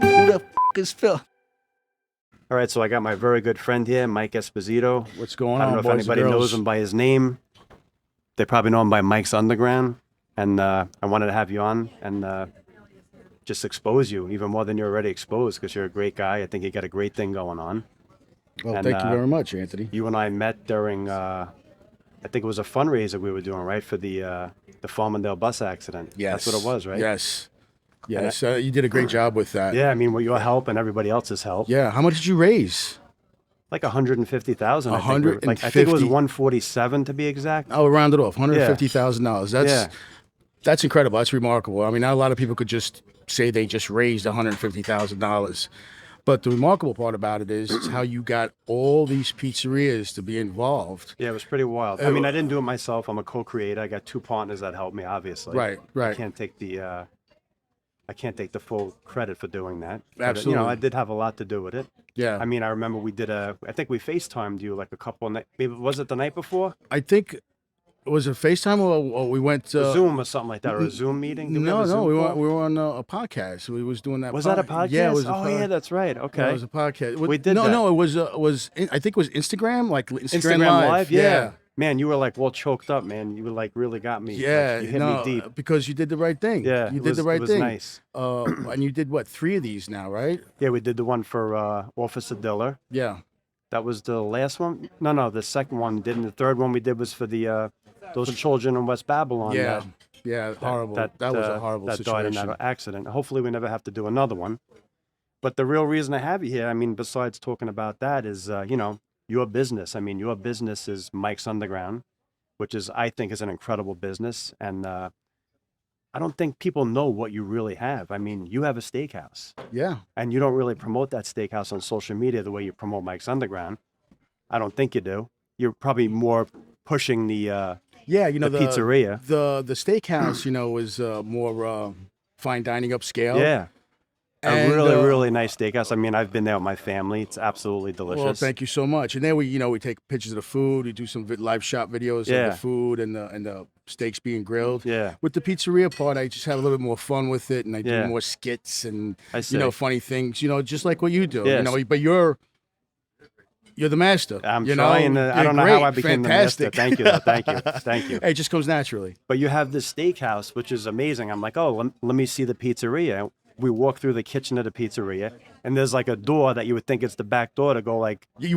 Who the f*** is Phil? All right, so I got my very good friend here, Mike Esposito. What's going on, I don't know if boys and anybody knows girls? him by his name. They probably know him by Mike's Underground. And I wanted to have you on and just expose you even more than you're already exposed because you're a great guy. I think you got a great thing going on. Well, And, thank you very much, Anthony. You and I met during, I think it was a fundraiser we were doing, right, for the Farmingdale bus accident. Yes. That's what it was, right? Yes. Yes. You did a great job with that. Yeah, I mean, with your help and everybody else's help. Yeah. How much did you raise? Like 150,000. I think. 150. I think it was 147 to be exact. I'll round it off. $150,000. That's incredible. That's remarkable. I mean, not a lot of people could just say they just raised $150,000. But the remarkable part about it is how you got all these pizzerias to be involved. Yeah, it was pretty wild. I mean, I didn't do it myself. I'm a co-creator. I got two partners that helped me, obviously. Right. I can't take the full credit for doing that. Absolutely. But, I did have a lot to do with it. Yeah. I mean, I remember I think we FaceTimed you like a couple nights. Maybe was it the night before? I think, was it FaceTime or we went to Zoom or something like that, or a Zoom meeting? Did we have a No, Zoom we call? were on a podcast. We was doing that. Was that a podcast? Yeah, it was. Yeah, that's right. Okay. Yeah, it was a podcast. We did no, that. No, it was I think it was Instagram, like Instagram, Live. Yeah. Man, you were like all choked up, man. You were like really got me. Yeah, Like, you hit me deep. because you did the right thing. Yeah, you did the right it was thing. Nice. And you did what, 3 of these now, right? Yeah, we did the one for Officer Diller. Yeah. That was the last one. No, the second one we did, and the third one we did was for the those children in West Babylon. Yeah. Horrible. That was a horrible that situation. died in that accident. Hopefully, we never have to do another one. But the real reason I have you here, I mean, besides talking about that, is your business. I mean, your business is Mike's Underground, which I think is an incredible business, and I don't think people know what you really have. I mean, you have a steakhouse. Yeah. And you don't really promote that steakhouse on social media the way you promote Mike's Underground. I don't think you do. You're probably more pushing the pizzeria. The steakhouse, is more fine dining upscale. Yeah. And, a really nice steakhouse. I mean, I've been there with my family. It's absolutely delicious. Well, thank you so much. And then we take pictures of the food. We do some live shot videos of the food and the steaks being grilled. Yeah. With the pizzeria part, I just have a little bit more fun with it, and I do more skits and funny things. Just like what you do. Yes. But you're the master. I'm trying. I don't know how I became fantastic. the master. Thank you. Hey, it just comes naturally. But you have this steakhouse, which is amazing. I'm like, oh, let me see the pizzeria. We walk through the kitchen of the pizzeria, and there's like a door that you would think it's the back door to go like get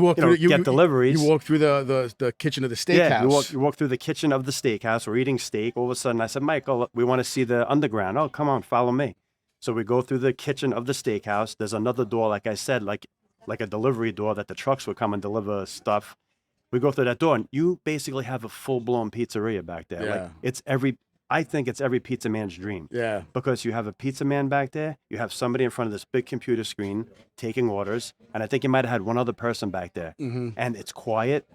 deliveries. You walk through the kitchen of the steakhouse. Yeah, you walk through the kitchen of the steakhouse. We're eating steak. All of a sudden, I said, Michael, we want to see the underground. Oh, come on, follow me. So we go through the kitchen of the steakhouse. There's another door, like I said, like a delivery door that the trucks would come and deliver stuff. We go through that door, and you basically have a full-blown pizzeria back there. Yeah. Like I think it's every pizza man's dream. Yeah. Because you have a pizza man back there, you have somebody in front of this big computer screen taking orders, and I think you might have had one other person back there. Mm-hmm. And it's quiet.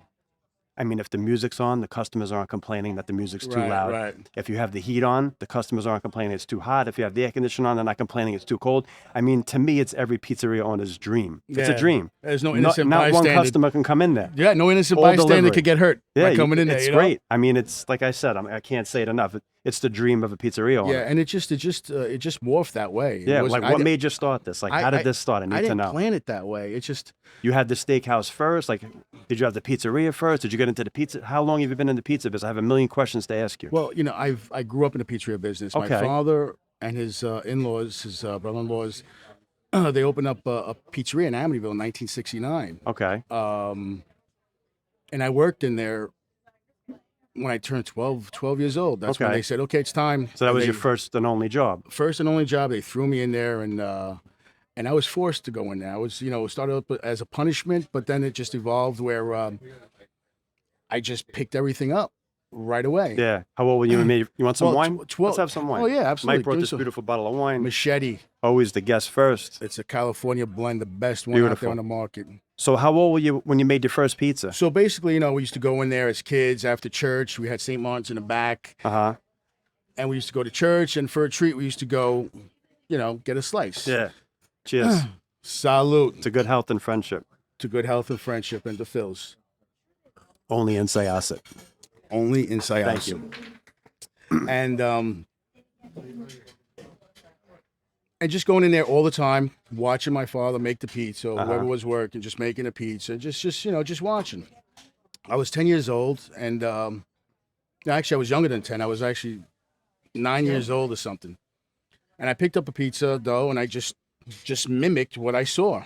I mean, if the music's on, the customers aren't complaining that the music's too loud. Right. If you have the heat on, the customers aren't complaining it's too hot. If you have the air conditioner on, they're not complaining it's too cold. I mean, to me, it's every pizzeria owner's dream. Yeah. It's a dream. There's no innocent not bystander. one customer can come in there. Yeah, no innocent bystander could get hurt by coming in there. It's great. I mean, it's like I said, I can't say it enough. It's the dream of a pizzeria owner. Yeah, and it just morphed that way. Yeah, what made you start this? Like, how did this start? I need to know. I didn't plan it that way. It just... You had the steakhouse first? Like, did you have the pizzeria first? Did you get into the pizza? How long have you been in the pizza business? I have a million questions to ask you. Well, I grew up in the pizzeria business. Okay. My father and his in-laws, his brother-in-laws, they opened up a pizzeria in Amityville in 1969. Okay. And I worked in there when I turned 12 years old. That's when they said, okay, it's time. So that was your first and only job? First and only job. They threw me in there, and I was forced to go in there. I was, it started up as a punishment, but then it just evolved where I just picked everything up right away. Yeah. How old were you? You want some wine? Let's have some wine. Oh, yeah, absolutely. Mike brought this beautiful bottle of wine. Machete. Always the guest first. It's a California blend, the best one out there on the market. So how old were you when you made your first pizza? So basically, we used to go in there as kids after church. We had St. Martin's in the back. Uh-huh. And we used to go to church, and for a treat, we used to go, get a slice. Yeah. Cheers. Salute. To good health and friendship. To good health and friendship, and to Phil's. Only in Syosset. Only in Syosset. Thank you. And And just going in there all the time, watching my father make the pizza, or whoever was working, just making a pizza, just watching. I was 10 years old, and actually I was younger than 10. I was actually 9 years old or something. And I picked up a pizza dough, and I just mimicked what I saw.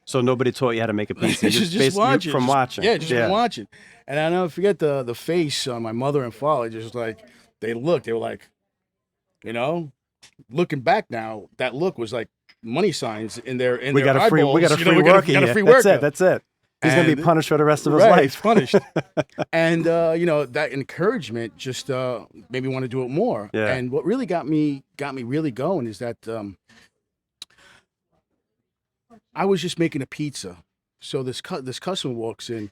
So nobody taught you how to make a pizza. You just watching. From watching. Yeah, just from watching. And I never forget the face on my mother and father. Just like, they were like, you know, looking back now, that look was like money signs in their eyeballs. We got a free worker. That's it. He's going to be punished for the rest of his life. He's punished. And, that encouragement just made me want to do it more. Yeah. And what really got me really going is that I was just making a pizza. So this customer walks in.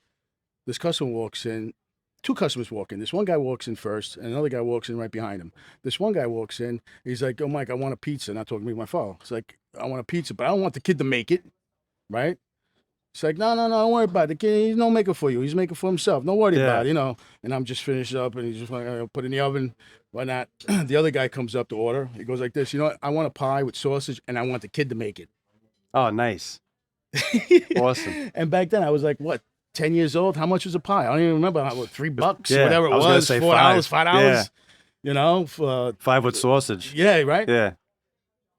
Two customers walk in. This one guy walks in first, and another guy walks in right behind him. This one guy walks in. He's like, "Oh, Mike, I want a pizza." Not talking to me, my father. It's like, "I want a pizza, but I don't want the kid to make it, right?" It's like, no, don't worry about it. The kid, he's no maker for you. He's making for himself. Don't worry about it, And I'm just finished up, and he's just like, put in the oven. Why not? The other guy comes up to order. He goes like this. You know what? I want a pie with sausage, and I want the kid to make it. Oh, nice. Awesome. And back then, I was like, what? 10 years old. How much was a pie? I don't even remember. $3, yeah, whatever it was. $4, $5. Yeah. For 5 with sausage. Yeah, right. Yeah.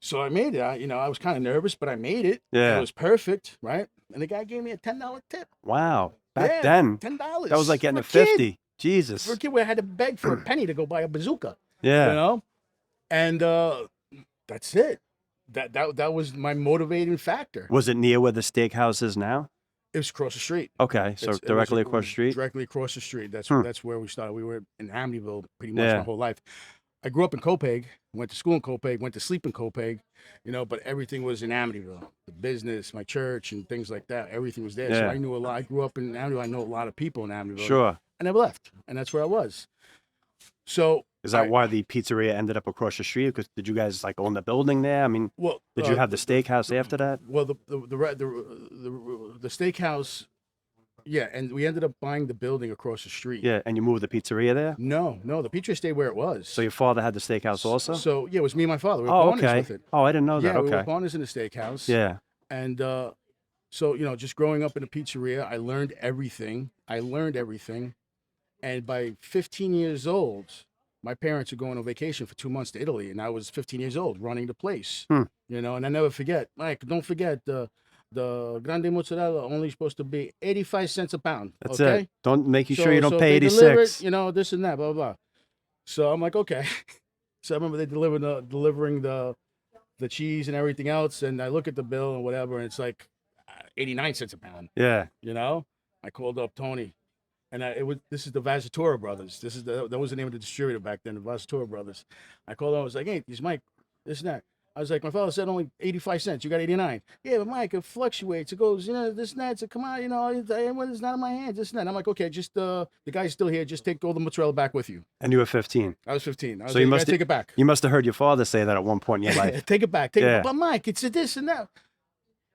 So I made it. I was kind of nervous, but I made it. Yeah. It was perfect, right? And the guy gave me a $10 tip. Wow. Back then, $10. That was like getting for a 50. Jesus. For a kid where I had to beg for a penny to go buy a bazooka. Yeah. And that's it. That was my motivating factor. Was it near where the steakhouse is now? It was across the street. Okay, so directly across the street? Directly across the street. That's where we started. We were in Amityville pretty much my whole life. I grew up in Copiague, went to school in Copiague, went to sleep in Copiague, but everything was in Amityville. The business, my church, and things like that. Everything was there. Yeah. So I knew a lot. I grew up in Amityville. I know a lot of people in Amityville. Sure. I never left, and that's where I was. So is that why the pizzeria ended up across the street? Because did you guys like own the building there? I mean, did you have the steakhouse after that? Well, the steakhouse, yeah, and we ended up buying the building across the street. Yeah, and you moved the pizzeria there? No, the pizzeria stayed where it was. So your father had the steakhouse also? So yeah, it was me and my father. We were partners with it. Oh, I didn't know that. Yeah, okay. we were partners in the steakhouse. Yeah. And so just growing up in a pizzeria, I learned everything. And by 15 years old, my parents were going on vacation for 2 months to Italy, and I was 15 years old running the place. And I never forget, Mike, don't forget the grande mozzarella only supposed to be 85 cents a pound. That's okay? it. Don't make sure you don't pay 86. This and that, blah, blah, blah. So I'm like, okay. So I remember they delivering the cheese and everything else, and I look at the bill and whatever, and it's like 89 cents a pound. Yeah. I called up Tony. And this is the Vittorio brothers. That was the name of the distributor back then, the Vittorio brothers. I called him. I was like, "Hey, this Mike, this and that." I was like, "My father said only 85 cents. You got 89." Yeah, but Mike, it fluctuates. It goes, this and that. So come on, it's not in my hands. This and that. I'm like, okay, just the guy's still here. Just take all the mozzarella back with you. And you were 15. I was 15. So you must take it back. You must have heard your father say that at one point in your life. Take it back. Take it back. But Mike, it's a this and that.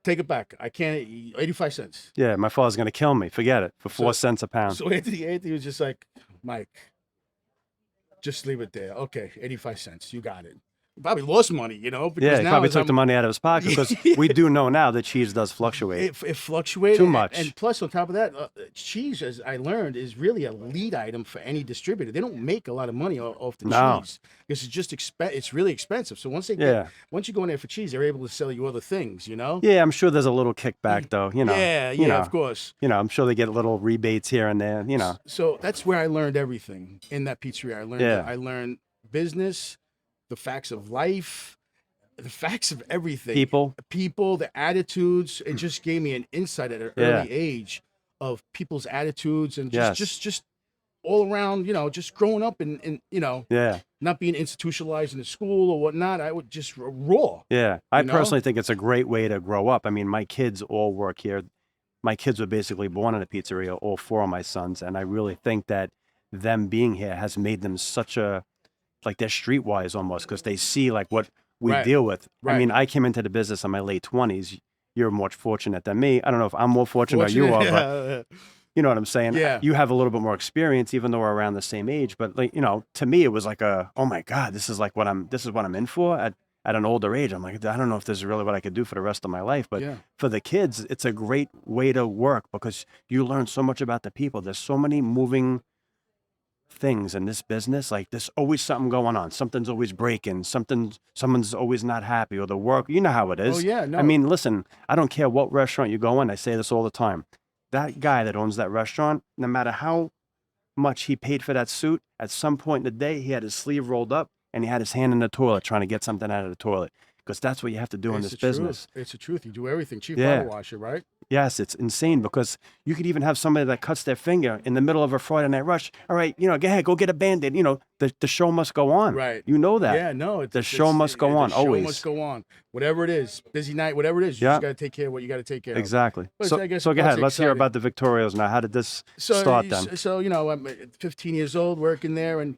Take it back. I can't. 85 cents. Yeah, my father's gonna kill me. Forget it. For 4 cents a pound. So Anthony was just like, Mike, just leave it there. Okay, 85 cents. You got it. He probably lost money, because yeah, he now probably took the money out of his pocket because we do know now that cheese does fluctuate. It fluctuated too much. And plus, on top of that, cheese, as I learned, is really a lead item for any distributor. They don't make a lot of money off the cheese because it's just it's really expensive. So once you go in there for cheese, they're able to sell you other things. Yeah, I'm sure there's a little kickback though. Yeah, of course. I'm sure they get little rebates here and there. So that's where I learned everything in that pizzeria. I learned business. The facts of life, the facts of everything. People, the attitudes. It just gave me an insight at an early age of people's attitudes and just all around, just growing up and not being institutionalized in the school or whatnot. I would just raw. Yeah. I personally think it's a great way to grow up. I mean, my kids all work here. My kids were basically born in a pizzeria, all 4 of my sons. And I really think that them being here has made them such like they're streetwise almost because they see like what we deal with. I mean, I came into the business in my late 20s. You're more fortunate than me. I don't know if I'm more fortunate or you are, but You know what I'm saying? Yeah. You have a little bit more experience, even though we're around the same age. But like, you know, to me, it was like oh my God, this is what I'm in for at an older age. I'm like, I don't know if this is really what I could do for the rest of my life. But Yeah. for the kids, it's a great way to work because you learn so much about the people. There's so many moving things in this business. Like there's always something going on. Something's always breaking. Someone's always not happy, or the work. You know how it is. Oh yeah, no. I mean, listen, I don't care what restaurant you go in. I say this all the time. That guy that owns that restaurant, no matter how much he paid for that suit, at some point in the day, he had his sleeve rolled up and he had his hand in the toilet trying to get something out of the toilet. Because that's what you have to do in It's this the business. truth. It's the truth. You do everything. Chief Yeah. bottle washer, right? Yes, it's insane because you could even have somebody that cuts their finger in the middle of a Friday night rush. All right, you know, go ahead, go get a Band-Aid. You know, the show must go on. Right. You know that. Yeah, no. The show must go on, the show always. must go on. Whatever it is, busy night, whatever it is, you Yeah. just got to take care of what you got to take care of. Exactly. But So, I guess so go that's ahead. Let's hear exciting. about the Victorios now. How did this start then? So, you know, I'm 15 years old working there, and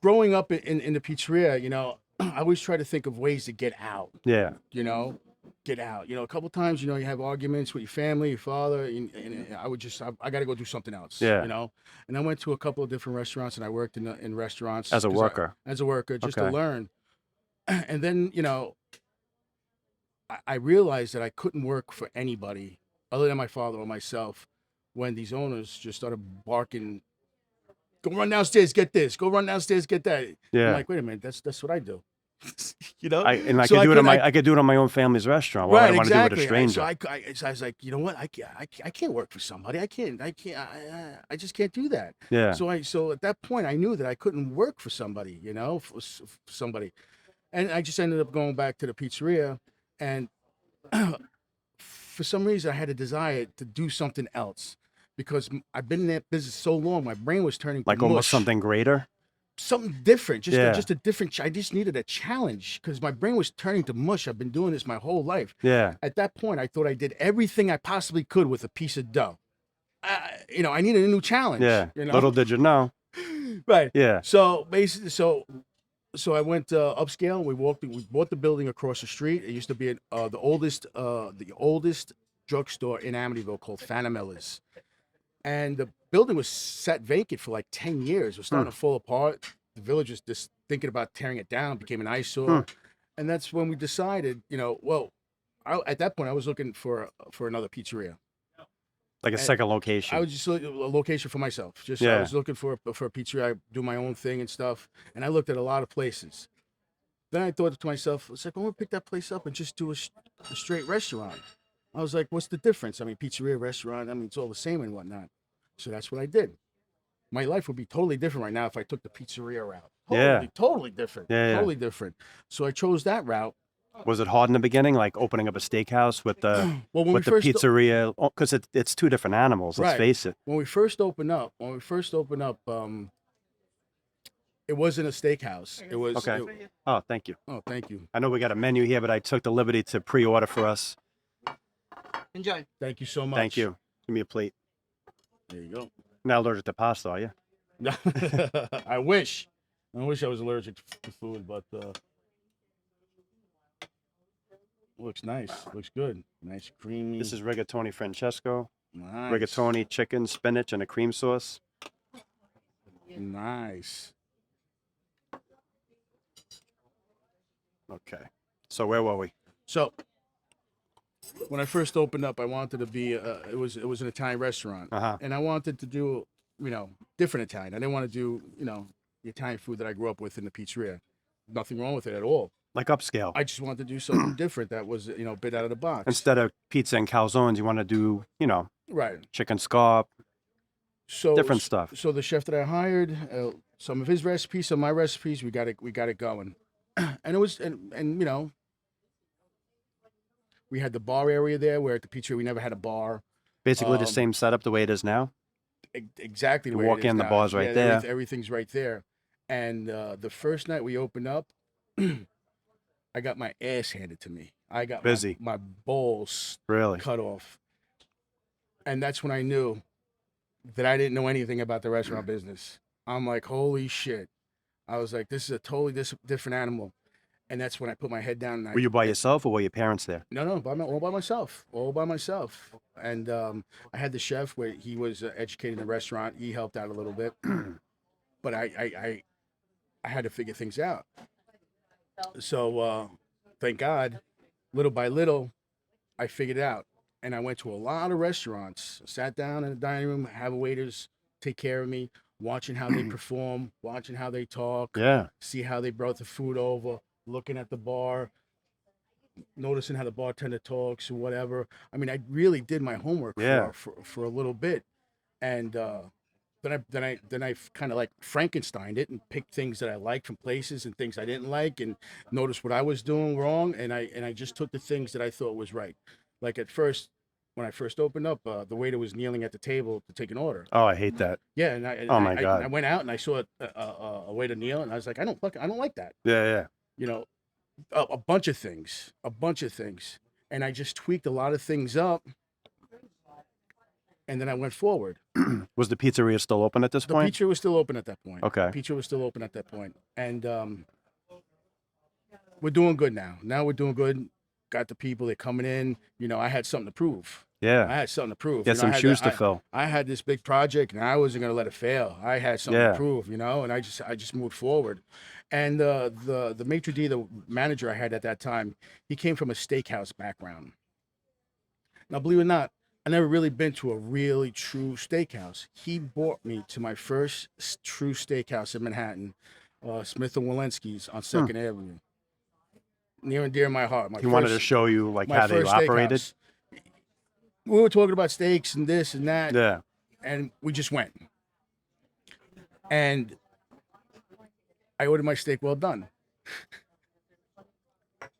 growing up in the pizzeria, you know, I always try to think of ways to get out, Yeah. you know, get out. You know, a couple of times, you know, you have arguments with your family, your father, and I got to go do something else, Yeah. you know. And I went to a couple of different restaurants, and I worked in restaurants. As a 'cause worker. as a worker, just to Okay. learn. And then, you know, I realized that I couldn't work for anybody other than my father or myself when these owners just started barking, go run downstairs, get this, go run downstairs, get that. Yeah. I'm like, wait a minute, that's what I do. You know? I So could do it on couldn't- I could do it on my own family's restaurant. Why would I want to do it with a stranger? So I was like, you know what? I can't work for somebody. I just can't do that. Yeah. So at that point, I knew that I couldn't work for somebody, you know, for somebody. And I just ended up going back to the pizzeria, and for some reason, I had a desire to do something else because I've been in that business so long. My brain was turning to Like almost mush. something greater. Something different, Yeah. just a different. I just needed a challenge because my brain was turning to mush. I've been doing this my whole life. Yeah. At that point, I thought I did everything I possibly could with a piece of dough. You know, I needed a new challenge. Yeah. You know? Little did you know. Right. Yeah. So basically, so I went upscale. We bought the building across the street. It used to be the oldest drugstore in Amityville called Fanamella's. And the building was sat vacant for like 10 years. It was starting to fall apart. The village was just thinking about tearing it down, became an eyesore. And that's when we decided, you know, well, at that point, I was looking for another pizzeria. Like a second location. I was just looking a location for myself. I was looking for a pizzeria. I do my own thing and stuff. And I looked at a lot of places. Then I thought to myself, it's like, I'm going to pick that place up and just do a straight restaurant. I was like, what's the difference? I mean, pizzeria, restaurant, I mean, it's all the same and whatnot. So that's what I did. My life would be totally different right now if I took the pizzeria route. Totally different. Yeah. Totally different. So I chose that route. Was it hard in the beginning, like opening up a steakhouse with the Well, when with we the pizzeria? Because it's two different animals. Let's Right. face it. When we first opened up, it wasn't a steakhouse. It was Okay. Oh, thank you. oh, thank you. I know we got a menu here, but I took the liberty to pre-order for us. Enjoy. Thank you so much. Thank you. Give me a plate. There you go. Not allergic to pasta, are you? I wish I was allergic to food, but looks nice. Looks good. Nice, creamy. This is rigatoni Francesco. nice. Rigatoni, chicken, spinach, and a cream sauce. Nice. Okay. So where were we? So when I first opened up, I wanted to be it was an Italian restaurant, Uh-huh. and I wanted to do, you know, different Italian. I didn't want to do, you know, the Italian food that I grew up with in the pizzeria. Nothing wrong with it at all. Like upscale. I just wanted to do something different that was, you know, a bit out of the box. Instead of pizza and calzones, you want to do, Right. chicken scallop, So different stuff. So the chef that I hired, some of his recipes, some of my recipes, we got it going, and it was and you know, we had the bar area there where at the pizzeria we never had a bar. Basically the same setup the way it is now. Exactly the You way walk it is in, the now. bar's right there. Everything's right there. And the first night we opened up, I got my ass handed to me. I got Busy. my balls Really. cut off, and that's when I knew that I didn't know anything about the restaurant business. I'm like, holy shit. I was like, this is a totally different animal. And that's when I put my head down. And Were you by yourself or were your parents there? No, all by myself, And I had the chef where he was educated in the restaurant. He helped out a little bit, but I had to figure things out. So thank God, little by little, I figured it out. And I went to a lot of restaurants, sat down in the dining room, have waiters take care of me, watching how they perform, watching how they talk, Yeah. see how they brought the food over, looking at the bar, noticing how the bartender talks or whatever. I mean, I really did my homework for a little bit. And then I kind of like Frankensteined it and picked things that I liked from places and things I didn't like, and noticed what I was doing wrong, and I just took the things that I thought was right. Like at first, when I first opened up, the waiter was kneeling at the table to take an order. Oh, I hate that. Yeah, Oh my God. I went out and I saw a waiter kneel, and I was like, I don't like that. Yeah. You know, a bunch of things, and I just tweaked a lot of things up, and then I went forward. Was the pizzeria still open at this The point? pizza was still open at that point. Okay. Pizza was still open at that point, and we're doing good now. Now we're doing good. Got the people, they're coming in. You know, I had something to prove. Yeah. I had something to prove. Get some shoes to fill. I had this big project, and I wasn't gonna let it fail. I had something to prove, you know, and I just moved forward. And the maitre d', the manager I had at that time, he came from a steakhouse background. Now, believe it or not, I never really been to a really true steakhouse. He brought me to my first true steakhouse in Manhattan, Smith & Wollensky's on 2nd Avenue. Near and dear to my heart. He wanted to show you like how they operated. Steakhouse. We were talking about steaks and this and that. Yeah. And we just went. And I ordered my steak well done.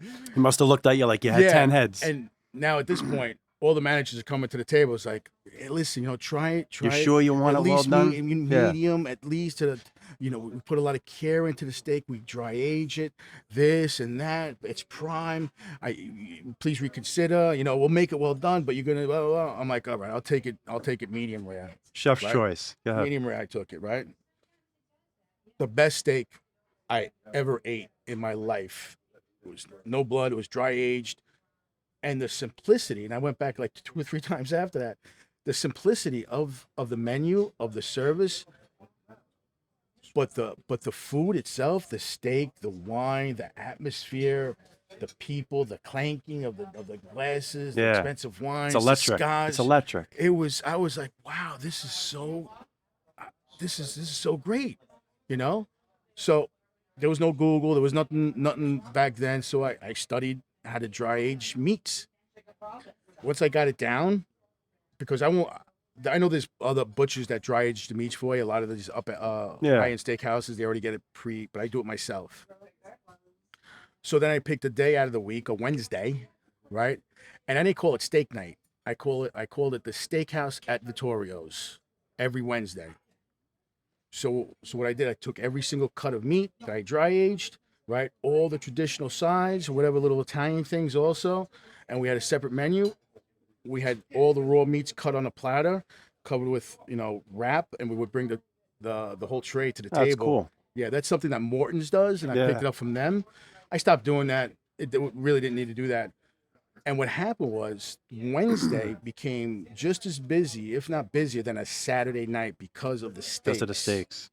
He must have looked at you like you had 10 heads. And now at this point, all the managers are coming to the table. It's like, hey, listen, you know, try it. You sure you want it well done? Medium, at least to the, you know, we put a lot of care into the steak. We dry age it, this and that. It's prime. Please reconsider. You know, we'll make it well done, but you're gonna. Well, I'm like, all right, I'll take it medium rare. Chef's choice. Yeah. Medium rare. I took it, right. The best steak I ever ate in my life. It was no blood. It was dry aged. And the simplicity, and I went back like 2 or 3 times after that, the simplicity of the menu, of the service, but the food itself, the steak, the wine, the atmosphere, the people, the clanking of the glasses, the expensive wines, it's electric. the scotch. It's electric. I was like, wow, this is so great, you know? So there was no Google, there was nothing back then, so I studied how to dry age meats. Once I got it down, because I know there's other butchers that dry age the meats for you. A lot of these high-end steakhouses, they already get it but I do it myself. So then I picked a day out of the week, a Wednesday, right? And I didn't call it steak night. I called it the Steakhouse at Vittorio's every Wednesday. So what I did, I took every single cut of meat that I dry aged, right? All the traditional sides, whatever little Italian things also. And we had a separate menu. We had all the raw meats cut on a platter, covered with, you know, wrap, and we would bring the whole tray to the table. That's cool. Yeah, that's something that Morton's does, and I picked it up from them. I stopped doing that. It really didn't need to do that. And what happened was Wednesday became just as busy, if not busier, than a Saturday night because of the steaks. Because of the steaks.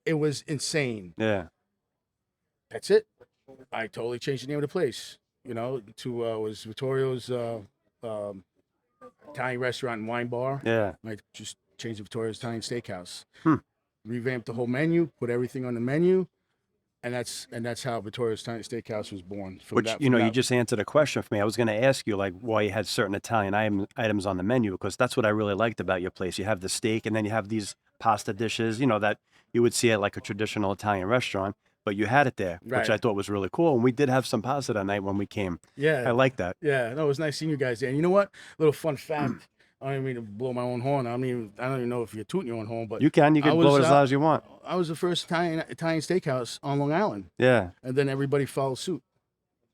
It was insane. Yeah. That's it. I totally changed the name of the place. You know, to was Vittorio's Italian restaurant and wine bar. Yeah. I just changed to Vittorio's Italian Steakhouse. Revamped the whole menu, put everything on the menu, and that's how Vittorio's Italian Steakhouse was born. You just answered a question for me. I was going to ask you like why you had certain Italian items on the menu, because that's what I really liked about your place. You have the steak, and then you have these pasta dishes, you know, that you would see at like a traditional Italian restaurant. But you had it there, which I thought was really cool. And we did have some pasta that night when we came. Yeah. I like that. Yeah. No, it was nice seeing you guys there. And you know what? Little fun fact. I don't mean to blow my own horn. I don't even know if you're tooting your own horn, but you can blow it as loud as you want. I was the first Italian steakhouse on Long Island. Yeah. And then everybody followed suit.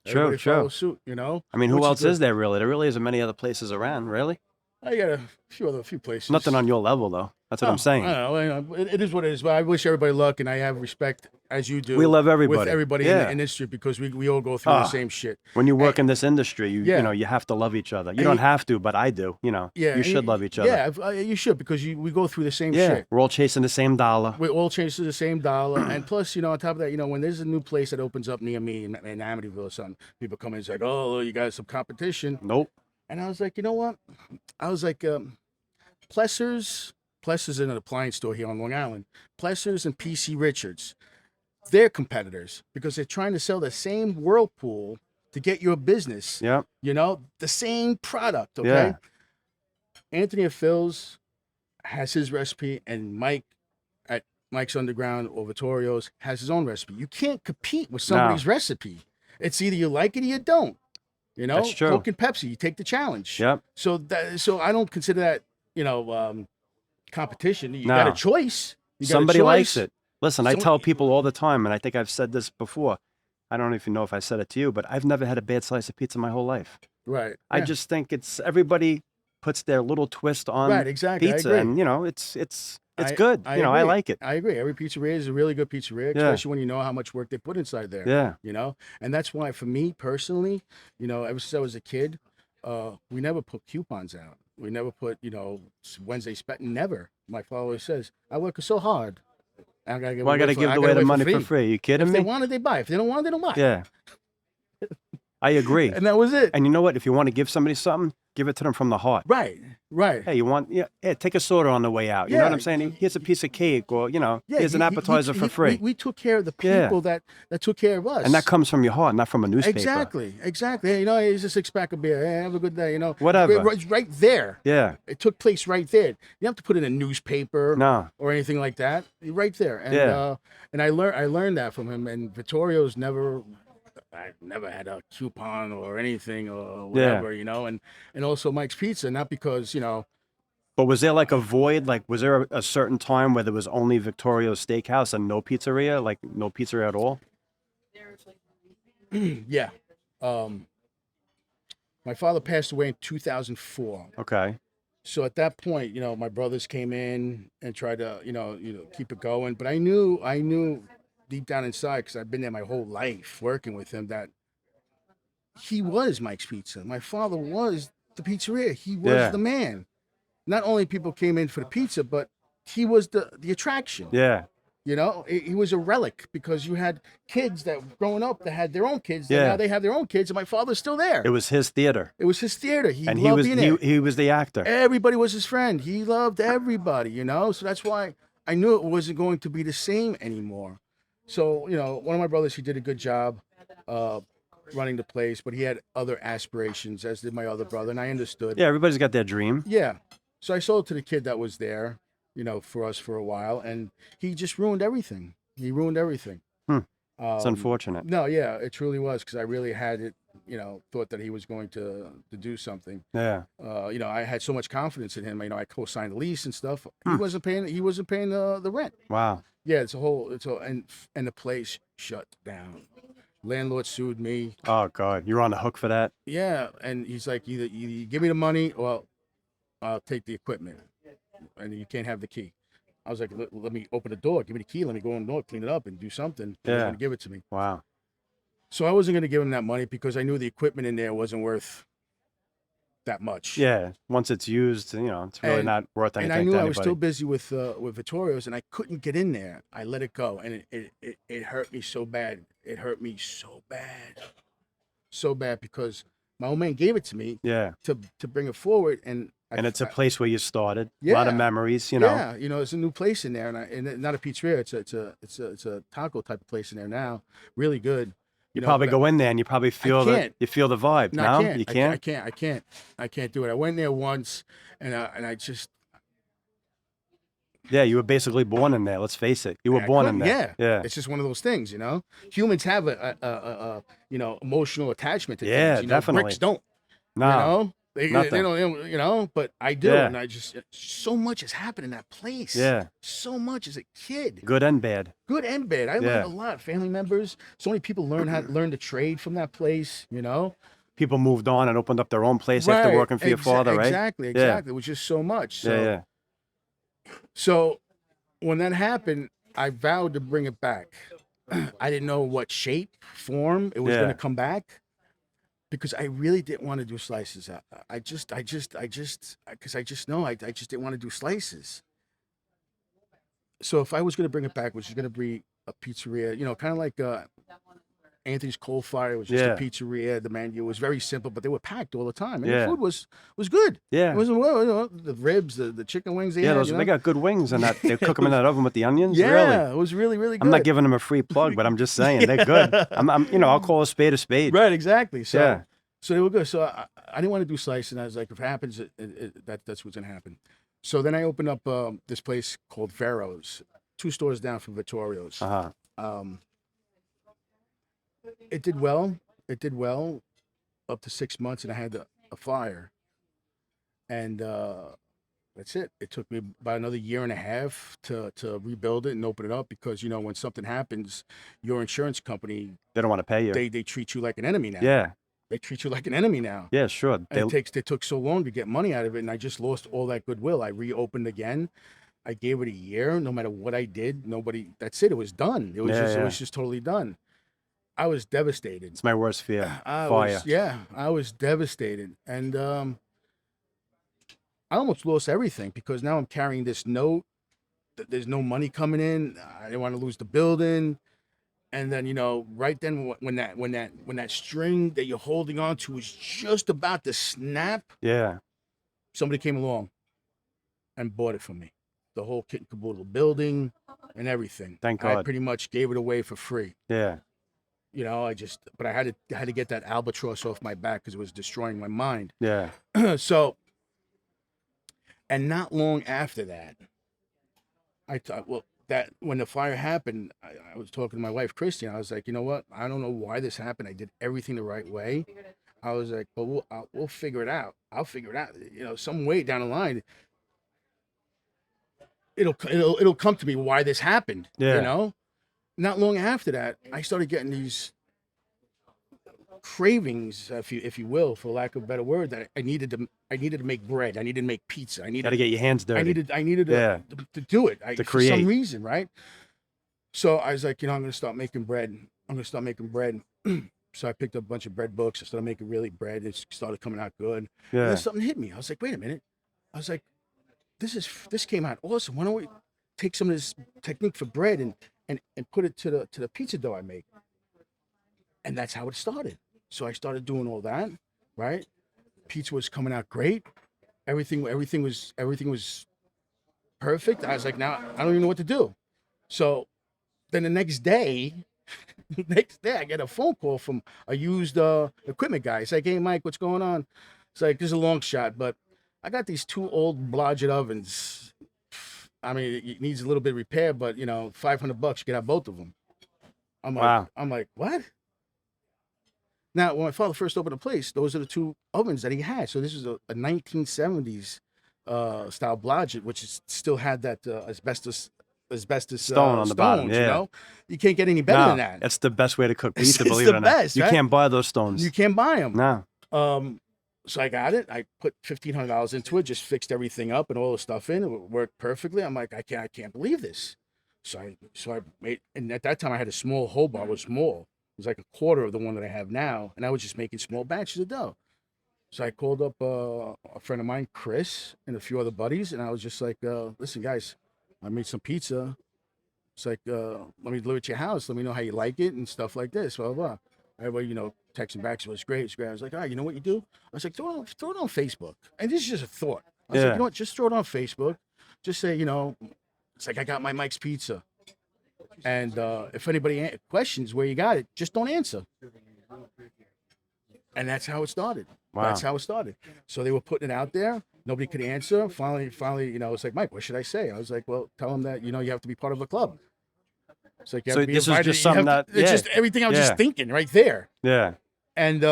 True. Followed suit, you know? I mean, who else is there really? There really isn't many other places around, really. I got a few places. Nothing on your level, though. That's what I'm saying. I don't know. It is what it is. But I wish everybody luck, and I have respect. as you do. We love everybody. With everybody in the industry because we all go through the same shit. When you work in this industry, you Yeah. you know, you have to love each other. You don't have to, but I do. You know, Yeah, you should love each other. Yeah, you should because we go through the same Yeah, shit. we're all chasing the same dollar. We all change to the same dollar, and plus, on top of that, when there's a new place that opens up near me in Amityville or something, people come in and say, "Oh, you got some competition." Nope. And I was like, you know what? I was like, Plesser's in an appliance store here on Long Island. Plesser's and PC Richards, they're competitors because they're trying to sell the same Whirlpool to get your business. Yep. The same product. Okay. Yeah. Anthony of Phil's has his recipe, and Mike at Mike's Underground or Vittorio's has his own recipe. You can't compete with somebody's recipe. It's either you like it or you don't. That's true. Coke and Pepsi, you take the challenge. Yep. So I don't consider that competition. You got a choice. Somebody likes it. Listen, I tell people all the time, and I think I've said this before. I don't even know if I said it to you, but I've never had a bad slice of pizza my whole life. Right. I just think it's everybody puts their little twist on exactly. pizza, and it's good. I like it. I agree. Every pizzeria is a really good pizzeria, especially when you know how much work they put inside there. Yeah. And that's why for me personally, ever since I was a kid, we never put coupons out. We never put, Wednesday never. My father always says, I work so hard. I gotta give away the money for free. You kidding me? If they want it, they buy. If they don't want it, they don't buy. Yeah. I agree. And that was it. And you know what? If you want to give somebody something, give it to them from the heart. Right. Hey, you want? Yeah, take a soda on the way out. You know what I'm saying? Here's a piece of cake, or here's an appetizer for free. We took care of the people that took care of us. And that comes from your heart, not from a newspaper. Exactly. Hey, here's a 6-pack of beer. Hey, have a good day. Whatever. It's right there. Yeah. It took place right there. You don't have to put it in a newspaper. Or anything like that. Right there. And and I learned that from him. And Vittorio's I never had a coupon or anything or whatever, and also Mike's Pizza, not because, But was there like a void? Like, was there a certain time where there was only Vittorio's Steakhouse and no pizzeria? Like, no pizzeria at all? Yeah. My father passed away in 2004. Okay. So at that point, my brothers came in and tried to, keep it going. But I knew deep down inside, because I've been there my whole life working with him, that he was Mike's Pizza. My father was the pizzeria. He was the man. Not only people came in for the pizza, but he was the attraction. Yeah. He was a relic because you had kids that growing up that had their own kids. And now they have their own kids, and my father's still there. It was his theater. It was his theater. He was the actor. Everybody was his friend. He loved everybody, So that's why I knew it wasn't going to be the same anymore. So, one of my brothers, he did a good job running the place, but he had other aspirations, as did my other brother, and I understood. Yeah, everybody's got their dream. Yeah. So I sold it to the kid that was there, for us for a while, and he just ruined everything. He ruined everything. It's unfortunate. No, yeah, it truly was, because I really had it, thought that he was going to do something. Yeah. I had so much confidence in him. I co-signed the lease and stuff. He wasn't paying the rent. Wow. Yeah, and the place shut down. Landlord sued me. Oh God, you're on the hook for that. Yeah, and he's like, either you give me the money, or I'll take the equipment, and you can't have the key. I was like, let me open the door, give me the key, let me go in the door, clean it up, and do something. Yeah. He's gonna give it to me. Wow. So I wasn't gonna give him that money because I knew the equipment in there wasn't worth that much. Yeah, once it's used, it's really not worth anything. And I knew to I anybody. was still busy with Vittorio's, and I couldn't get in there. I let it go, and it hurt me so bad. It hurt me so bad because my old man gave it to me. Yeah. To bring it forward, and it's a place where you started. Yeah. A lot of memories. Yeah, it's a new place in there, and not a pizzeria. It's a taco type of place in there now. Really good. You probably go in there and you probably feel the vibe. No, you can't. I can't do it. I went there once, and I just. Yeah, you were basically born in there. Let's face it, you were born in there. Yeah. It's just one of those things, Humans have a emotional attachment to things. Definitely. Bricks don't. No. They don't, but I do, and I just so much has happened in that place. Yeah, so much as a kid. Good and bad. Good and bad. I learned a lot. Family members. So many people learn to trade from that place. People moved on and opened up their own place after working for your father, right? Exactly. It was just so much. So, So when that happened, I vowed to bring it back. I didn't know what shape, form it was going Yeah. to come back, because I really didn't want to do slices. I just, because I just know I just didn't want to do slices. So if I was going to bring it back, which is going to be a pizzeria, kind of like Anthony's Coal Fire was just Yeah. a pizzeria. The menu was very simple, but they were packed all the time, and Yeah. the food was good. Yeah. It was, well, the ribs, the chicken wings. They Yeah, had, they got good wings, and they cook them in that oven with the onions. Yeah, Really, it was really good. I'm not giving them a free plug, but I'm just saying they're good. I'll call a spade a spade. Right, exactly. So, Yeah. so they were good. So I didn't want to do slice, and I was like, if it happens, that's what's gonna happen. So then I opened up this place called Vero's, 2 stores down from Vittorio's. Uh-huh. It did well. It did well up to 6 months, and I had a fire, and that's it. It took me about another year and a half to rebuild it and open it up, because when something happens, your insurance company, They don't want to pay you. they treat you like an enemy now. Yeah. They treat you like an enemy now. Yeah, sure. And they took so long to get money out of it, and I just lost all that goodwill. I reopened again. I gave it a year. No matter what I did, that's it. It was done. It was just totally done. I was devastated. It's my worst fear. I Fire. was devastated, and I almost lost everything, because now I'm carrying this note that there's no money coming in. I didn't want to lose the building, and then right then when that string that you're holding on to is just about to snap, Yeah. somebody came along and bought it from me, the whole kit and caboodle, building and everything. Thank God. I pretty much gave it away for free. Yeah. But I had to get that albatross off my back, because it was destroying my mind. Yeah. So, and not long after that, I thought, well, that when the fire happened, I was talking to my wife, Christy, and I was like, you know what? I don't know why this happened. I did everything the right way. I was like, but we'll figure it out. I'll figure it out. Some way down the line, it'll come to me why this happened. Yeah. Not long after that, I started getting these cravings, if you will, for lack of a better word, that I needed to make bread. I needed to make pizza. Got to get your hands dirty. I needed to do it. To for some create. reason, right? So I was like, I'm going to start making bread. So I picked up a bunch of bread books. I started making really bread. It started coming out good. And Yeah. then something hit me. I was like, wait a minute. I was like, this came out awesome. Why don't we take some of this technique for bread and put it to the pizza dough I make? And that's how it started. So I started doing all that, right? Pizza was coming out great. Everything was perfect. I was like, now I don't even know what to do. So then the next day, I get a phone call from a used equipment guy. He's like, hey, Mike, what's going on? It's like, this is a long shot, but I got these 2 old Blodgett ovens. I mean, it needs a little bit of repair, but $500, you can have both of them. Wow. I'm like, what? Now, when my father first opened the place, those are the 2 ovens that he had. So this is a 1970s style Blodgett, which still had that asbestos Stone on the bottom. stones, Yeah. You can't get any better than that. That's the best way to cook It's pizza, believe the it or not. best, You right? can't buy those stones. You can't buy them. No. So I got it. I put $1,500 into it, just fixed everything up and all the stuff in. It worked perfectly. I'm like, I can't believe this. So I made, and at that time I had a small hoe bar. It was small. It was like a quarter of the one that I have now, and I was just making small batches of dough. So I called up a friend of mine, Chris, and a few other buddies, and I was just like, listen, guys, I made some pizza. It's like, let me deliver it to your house. Let me know how you like it and stuff like this, blah, blah, blah. Everybody, texting back, so it's great, it's great. I was like, all right, you know what you do? I was like, throw it on Facebook. And this is just a thought. I was like, you know what, just throw it on Facebook. Just say, it's like, I got my Mike's Pizza. And if anybody questions where you got it, just don't answer. And that's how it started. Wow. That's how it started. So they were putting it out there. Nobody could answer. Finally, it's like, Mike, what should I say? I was like, well, tell them that, you have to be part of a club. It's like, you have to be this is invited. just something that, It's just everything I was just thinking right there. Yeah. And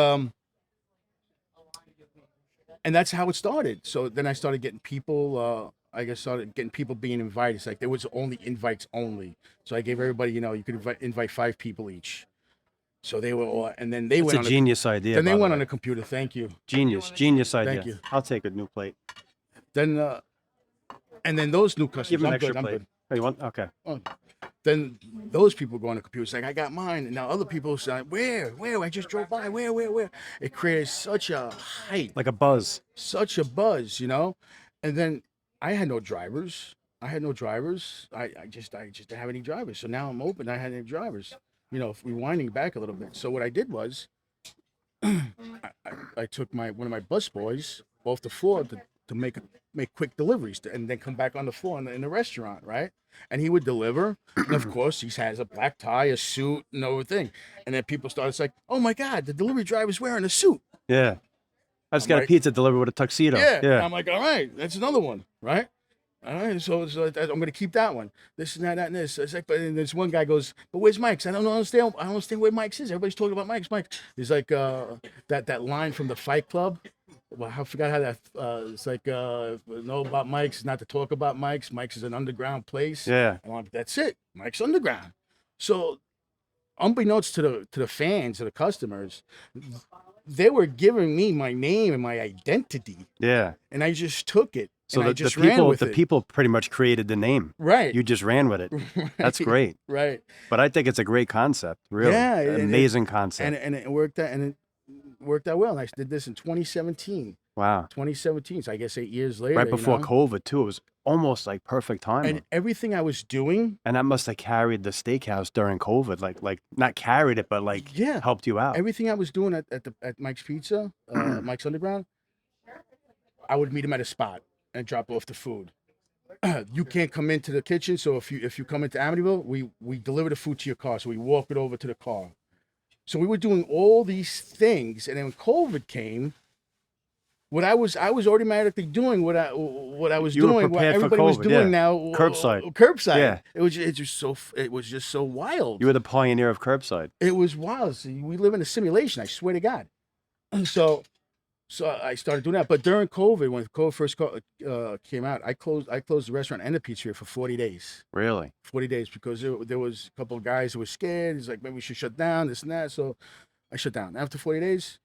that's how it started. So then I started getting people, started getting people being invited. It's like there was only invites only. So I gave everybody, you could invite 5 people each. So they were all, and then they It's went a on genius idea. Then they by the went way. on the computer. Thank you. Genius idea. Thank you. I'll take a new plate. Then, and then those new Give customers. him an I'm extra good. I'm plate. good. Oh, you want? Okay. Oh. then those people go on the computer, like, I got mine. And now other people say, where? I just drove by. Where? It creates such a hype, Like a buzz. such a buzz, you know? And then I had no drivers. I just didn't have any drivers. So now I'm open. I had any drivers, you know, rewinding back a little bit. So what I did was I took one of my bus boys off the floor to make quick deliveries and then come back on the floor in the restaurant, right? And he would deliver, and of course he has a black tie, a suit, and everything. And then people started like, "Oh my God, the delivery driver's wearing a suit." Yeah. I just I'm got a like, pizza delivered with a tuxedo. Yeah. Yeah. I'm like, all right, that's another one, right? All right, so I'm going to keep that one. This and that, and this. It's like, but and this one guy goes, "But where's Mike's? I don't understand. I don't understand where Mike's is. Everybody's talking about Mike's. He's like that line from the Fight Club. Well, I forgot how that. It's like know about Mike's, not to talk about Mike's. Mike's is an underground place. Yeah. That's it. Mike's underground. So, unbeknownst to the fans, to the customers, they were giving me my name and my identity. Yeah. And I just took it. So and I the just ran with it. people pretty much created the name. Right. You just ran with it. That's great. Right. But I think it's a great concept. Really. Yeah. Amazing concept. And it worked out. And it worked out well. And I did this in 2017. Wow. 2017. So I guess 8 years later. Right before you know? COVID too. It was almost like perfect timing. And everything I was doing. And that must have carried the steakhouse during COVID. Like not carried it, but like helped you out. Everything I was doing at Mike's Pizza, Mike's Underground, I would meet him at a spot and drop off the food. You can't come into the kitchen, so if you come into Amityville, we deliver the food to your car. So we walk it over to the car. So we were doing all these things, and then when COVID came, what I was automatically doing what I was You were doing, what prepared for everybody was COVID, doing yeah. now. Curbside. Yeah. It was just so wild. You were the pioneer of curbside. It was wild. See, we live in a simulation. I swear to God. So I started doing that. But during COVID, when COVID first came out, I closed the restaurant and the pizzeria for 40 days. Really? 40 days because there was a couple of guys who were scared. He's like, maybe we should shut down, this and that. So I shut down. After 40 days,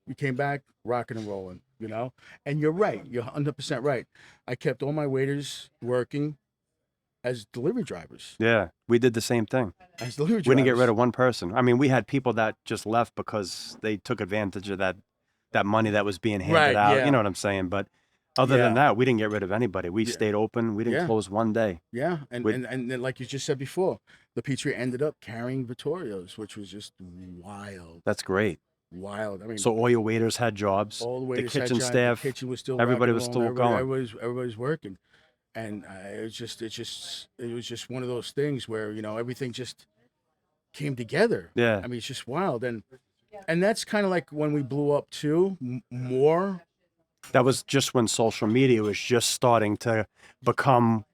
we came back rocking and rolling, you know? And you're right. You're 100% right. I kept all my waiters working as delivery drivers. Yeah, we did the same thing. As delivery drivers. We didn't get rid of one person. I mean, we had people that just left because they took advantage of that money that was being handed out. Yeah. You know what I'm saying? But other than that, we didn't get rid of anybody. We stayed open. We didn't close one day. Yeah, and then like you just said before, the pizzeria ended up carrying Vittorio's, which was just wild. That's great. Wild. I mean, so all your waiters had jobs. All the waiters kitchen had jobs, staff. the kitchen was still everybody was still going. Everybody's working, and it was just one of those things where, you know, everything just came together. Yeah. I mean, it's just wild, and that's kind of like when we blew up too. More. That was just when social media was just starting to become.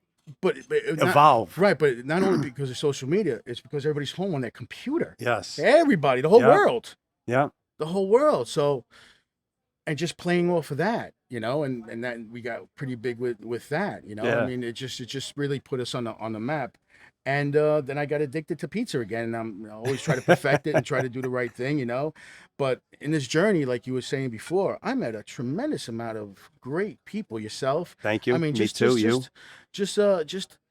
But evolve. Right, but not only because of social media, it's because everybody's home on their computer. Yes. Everybody, the whole world. Yeah. The whole world. So, and just playing off of that, you know, and then we got pretty big with that, you know. Yeah. I mean, it just really put us on the map. And then I got addicted to pizza again, and I always try to perfect it and try to do the right thing, you know. But in this journey, like you were saying before, I met a tremendous amount of great people. Yourself, thank you. I mean, just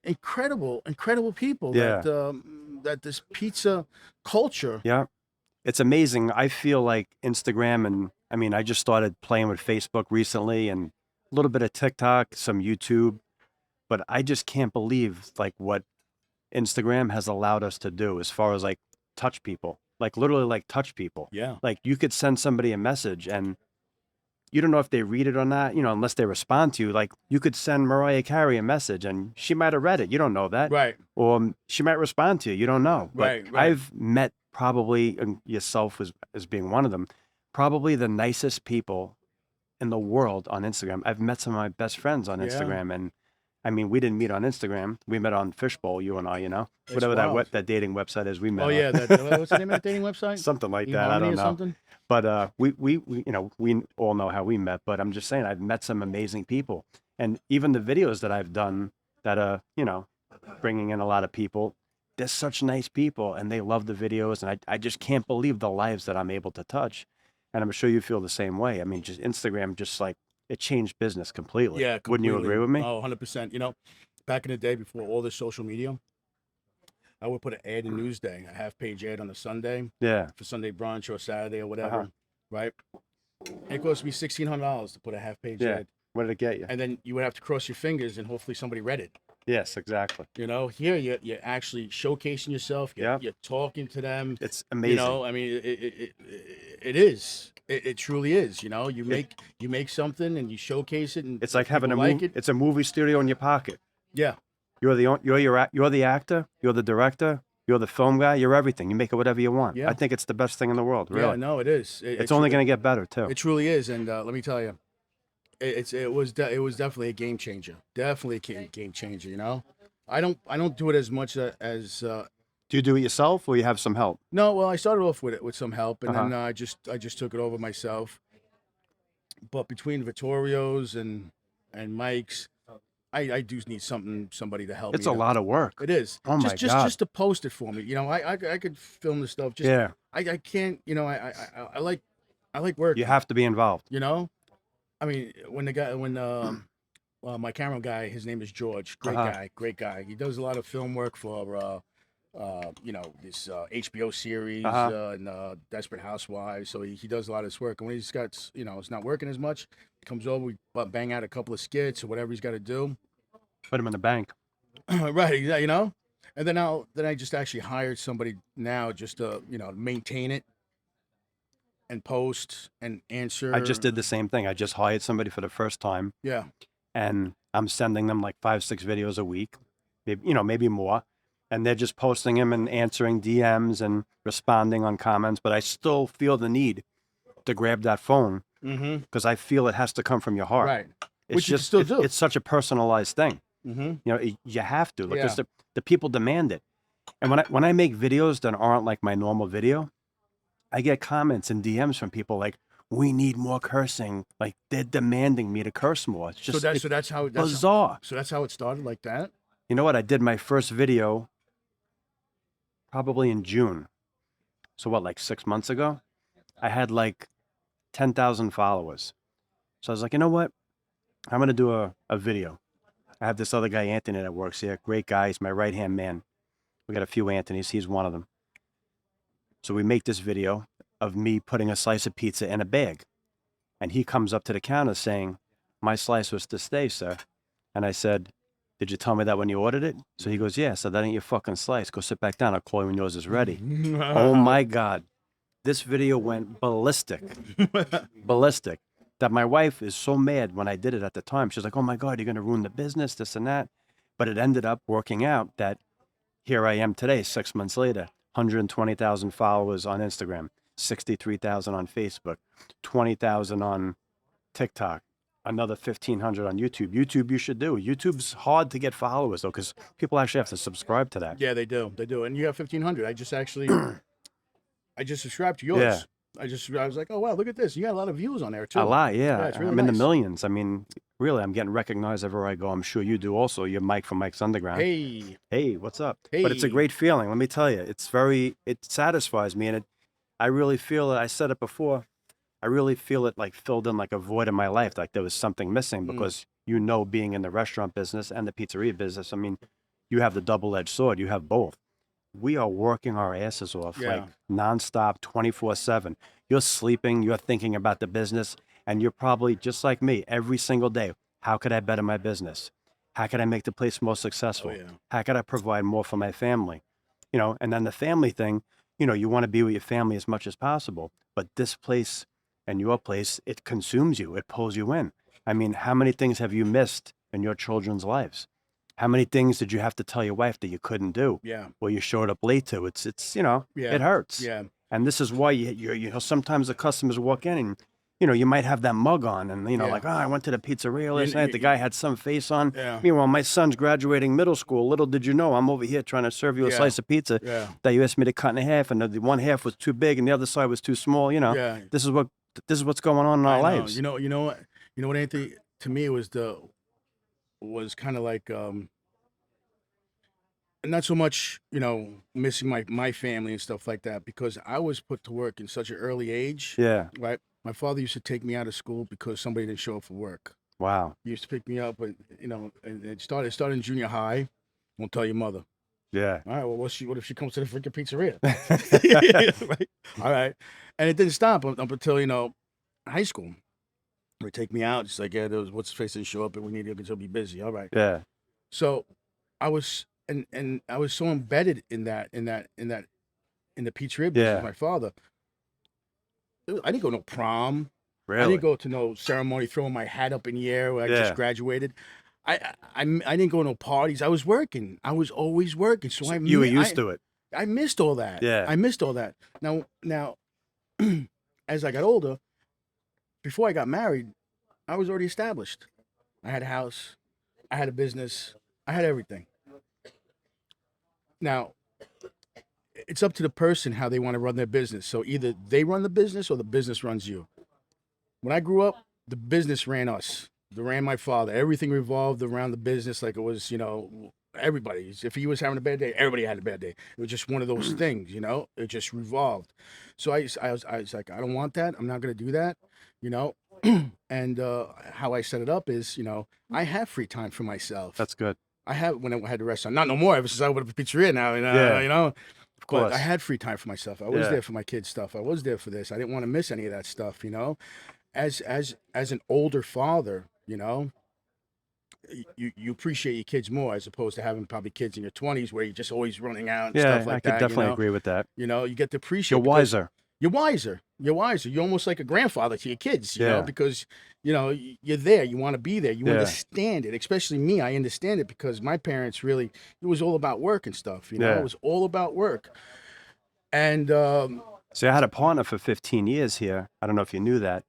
incredible people. Yeah. That this pizza culture. Yeah, it's amazing. I feel like Instagram, and I mean, I just started playing with Facebook recently, and a little bit of TikTok, some YouTube, but I just can't believe like what Instagram has allowed us to do as far as like touch people, like literally like touch people. Yeah. Like you could send somebody a message and you don't know if they read it or not, you know, unless they respond to you. Like you could send Mariah Carey a message and she might have read it. You don't know that. Right. Or she might respond to you. You don't know. But Right. I've met probably, and yourself as being one of them, probably the nicest people in the world on Instagram. I've met some of my best friends on Instagram, and I mean, we didn't meet on Instagram. We met on Fishbowl, you and I, you know, It's whatever wild. that dating website is. We met. Oh on. yeah, what's the name of that dating website? Something like that. I eHarmony don't or know. something? But we you know, we all know how we met. But I'm just saying, I've met some amazing people, and even the videos that I've done that are, you know, bringing in a lot of people. They're such nice people, and they love the videos, and I just can't believe the lives that I'm able to touch. And I'm sure you feel the same way. I mean, just Instagram, just like it changed business completely. Yeah, Wouldn't you agree with me? Oh, 100%. You know, back in the day before all this social media, I would put an ad in Newsday, a half-page ad on a Sunday Yeah. for Sunday brunch or Saturday or whatever, Uh-huh. right? It cost me $1,600 to put a half-page Yeah. ad, What did it get you? and then you would have to cross your fingers and hopefully somebody read it. Yes, exactly. You know, here you're actually showcasing yourself. Yeah. You're talking to them. It's amazing. You know, I mean, it is. It truly is. You know, you make something and you showcase it, and It's like having a people movie. It's a movie studio in your pocket. Yeah, You're the actor. You're the director. You're the film guy. You're everything. You make it whatever you want. Yeah. I think it's the best thing in the world. Really. yeah. No, it is. It's only going to get better too. It truly is, and let me tell you, it was definitely a game changer. Definitely a game changer. You know, I don't do it as much as. Do you do it yourself, or you have some help? No, well, I started off with it with some help, and then Uh-huh. I just took it over myself. But between Vittorio's and Mike's, I do need somebody to help me. It's a lot of work. It is. Oh my God. Just to post it for me. You know, I could film the stuff. Just, Yeah. I can't. You know, I like work. You have to be involved. You know, I mean, my camera guy, his name is George. Great guy. He does a lot of film work for you know, this HBO series and Desperate Housewives. So he does a lot of his work. And when he's got, you know, it's not working as much, he comes over, we bang out a couple of skits or whatever he's got to do. Put them in the bank. Right, you know. And then I just actually hired somebody now just to, you know, maintain it and post and answer. I just did the same thing. I just hired somebody for the first time, Yeah. and I'm sending them like 5-6 videos a week, maybe, maybe more. And they're just posting them and answering DMs and responding on comments. But I still feel the need to grab that phone Mm-hmm. because I feel it has to come from your heart. Right. It's Which you just still do. It's such a personalized thing. Mm-hmm. You know, you have to because Yeah. the people demand it. And when I make videos that aren't like my normal video, I get comments and DMs from people like, "We need more cursing." Like they're demanding me to curse more. It's just So that's how bizarre. So that's how it started, like that. You know what? I did my first video probably in June. So what, like 6 months ago? I had like 10,000 followers. So I was like, you know what? I'm going to do a video. I have this other guy, Anthony, that works here. Great guy. He's my right-hand man. We got a few Anthonys. He's one of them. So we make this video of me putting a slice of pizza in a bag. And he comes up to the counter saying, "My slice was to stay, sir." And I said, "Did you tell me that when you ordered it?" So he goes, "Yeah." So that ain't your fucking slice. Go sit back down. I'll call you when yours is ready. Oh my God. This video went ballistic. Ballistic. That my wife is so mad when I did it at the time. She's like, "Oh my God, you're going to ruin the business, this and that." But it ended up working out that here I am today, 6 months later, 120,000 followers on Instagram, 63,000 on Facebook, 20,000 on TikTok, another 1,500 on YouTube. YouTube you should do. YouTube's hard to get followers though, because people actually have to subscribe to that. Yeah, they do. And you have 1,500. I just actually, I just subscribed to yours. Yeah. I was like, oh wow, look at this. You got a lot of views on there too. A lot, yeah. Yeah, it's really I'm in the nice. millions. I mean, really, I'm getting recognized everywhere I go. I'm sure you do also. You're Mike from Mike's Underground. Hey, What's up? But it's a Hey. great feeling. Let me tell you, it satisfies me. And I really feel it. I said it before. I really feel it like filled in like a void in my life. Like there was something missing because, being in the restaurant business and the pizzeria business, I mean, you have the double-edged sword. You have both. We are working our asses off like Yeah. nonstop, 24/7. You're sleeping, you're thinking about the business, and you're probably just like me every single day. How could I better my business? How could I make the place more successful? Oh, yeah. How could I provide more for my family? And then the family thing, you want to be with your family as much as possible. But this place and your place, it consumes you. It pulls you in. I mean, how many things have you missed in your children's lives? How many things did you have to tell your wife that you couldn't do? Yeah. Or you showed up late to? It's Yeah. it hurts. Yeah. And this is why sometimes the customers walk in and, you might have that mug on and, Yeah. like, I went to the pizzeria last You- night. The guy had some face on. Yeah. Meanwhile, my son's graduating middle school. Little did you know, I'm over here trying to serve you a Yeah. slice of pizza Yeah. that you asked me to cut in half. And the one half was too big and the other side was too small. Yeah. This is what's going on in our I know. lives. You know what, Anthony? To me, it was kind of like not so much, missing my family and stuff like that because I was put to work in such an early age. Yeah. Right. My father used to take me out of school because somebody didn't show up for work. Wow. He used to pick me up, and and it started in junior high. Won't tell your mother. Yeah. All right, well, what if she comes to the freaking pizzeria? Right? All right. And it didn't stop up until, high school. They take me out. It's like, yeah, there was what's his face didn't show up and we need to because he'll be busy. All right. Yeah. So I was and I was so embedded in the pizzeria business Yeah. with my father. I didn't go to no prom. I Really? didn't go to no ceremony throwing my hat up in the air where I just Yeah. graduated. I didn't go to no parties. I was working. I was always working. So You were used to it. I missed all that. Yeah. I missed all that. Now, as I got older, before I got married, I was already established. I had a house. I had a business. I had everything. Now, it's up to the person how they want to run their business. So either they run the business or the business runs you. When I grew up, the business ran us. They ran my father. Everything revolved around the business like it was, everybody. If he was having a bad day, everybody had a bad day. It was just one of those things, It just revolved. So I was like, I don't want that. I'm not going to do that, And how I set it up is, I have free time for myself. That's good. I have when I had the restaurant. Not no more ever since I opened up a pizzeria now, Yeah. Of course. But I had free time for myself. I was there for my kids' stuff. I was there for this. I didn't want to miss any of that stuff, As an older father, you appreciate your kids more as opposed to having probably kids in your 20s where you're just always running out and stuff like I could that. definitely agree with that. You get to appreciate. You're wiser. You're wiser. You're wiser. You're almost like a grandfather to your kids, Yeah. because you're there. You want to be there. You understand it. Especially me, I understand it because my parents really, it was all about work and stuff. Yeah. It was all about work. And See, I had a partner for 15 years here. I don't know if you knew that.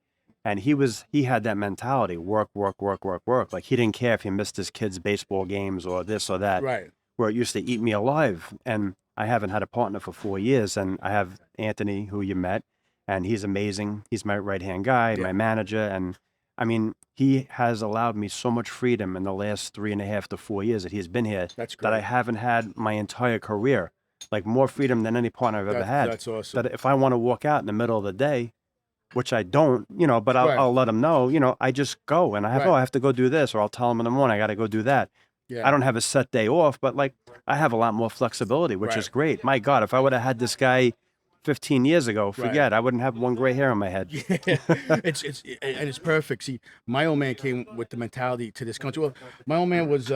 And he had that mentality, work, work, work, work, work. Like he didn't care if he missed his kids' baseball games or this or that. right, Where it used to eat me alive. And I haven't had a partner for 4 years. And I have Anthony, who you met, and he's amazing. He's my right-hand guy, my manager. And I mean, he has allowed me so much freedom in the last 3.5 to 4 years that he's been here. That's great. That I haven't had my entire career. Like more freedom than any partner I've ever had. That's awesome. That if I want to walk out in the middle of the day, which I don't, but Right. I'll let him know, I just go and I have to go do this, or I'll tell him in the morning, I got to go do that. Yeah. I don't have a set day off, but like I have a lot more flexibility, which is Right. great. My God, if I would have had this guy 15 years ago, forget, I wouldn't have one gray hair on my head. It's perfect. See, my old man came with the mentality to this country. Well, my old man was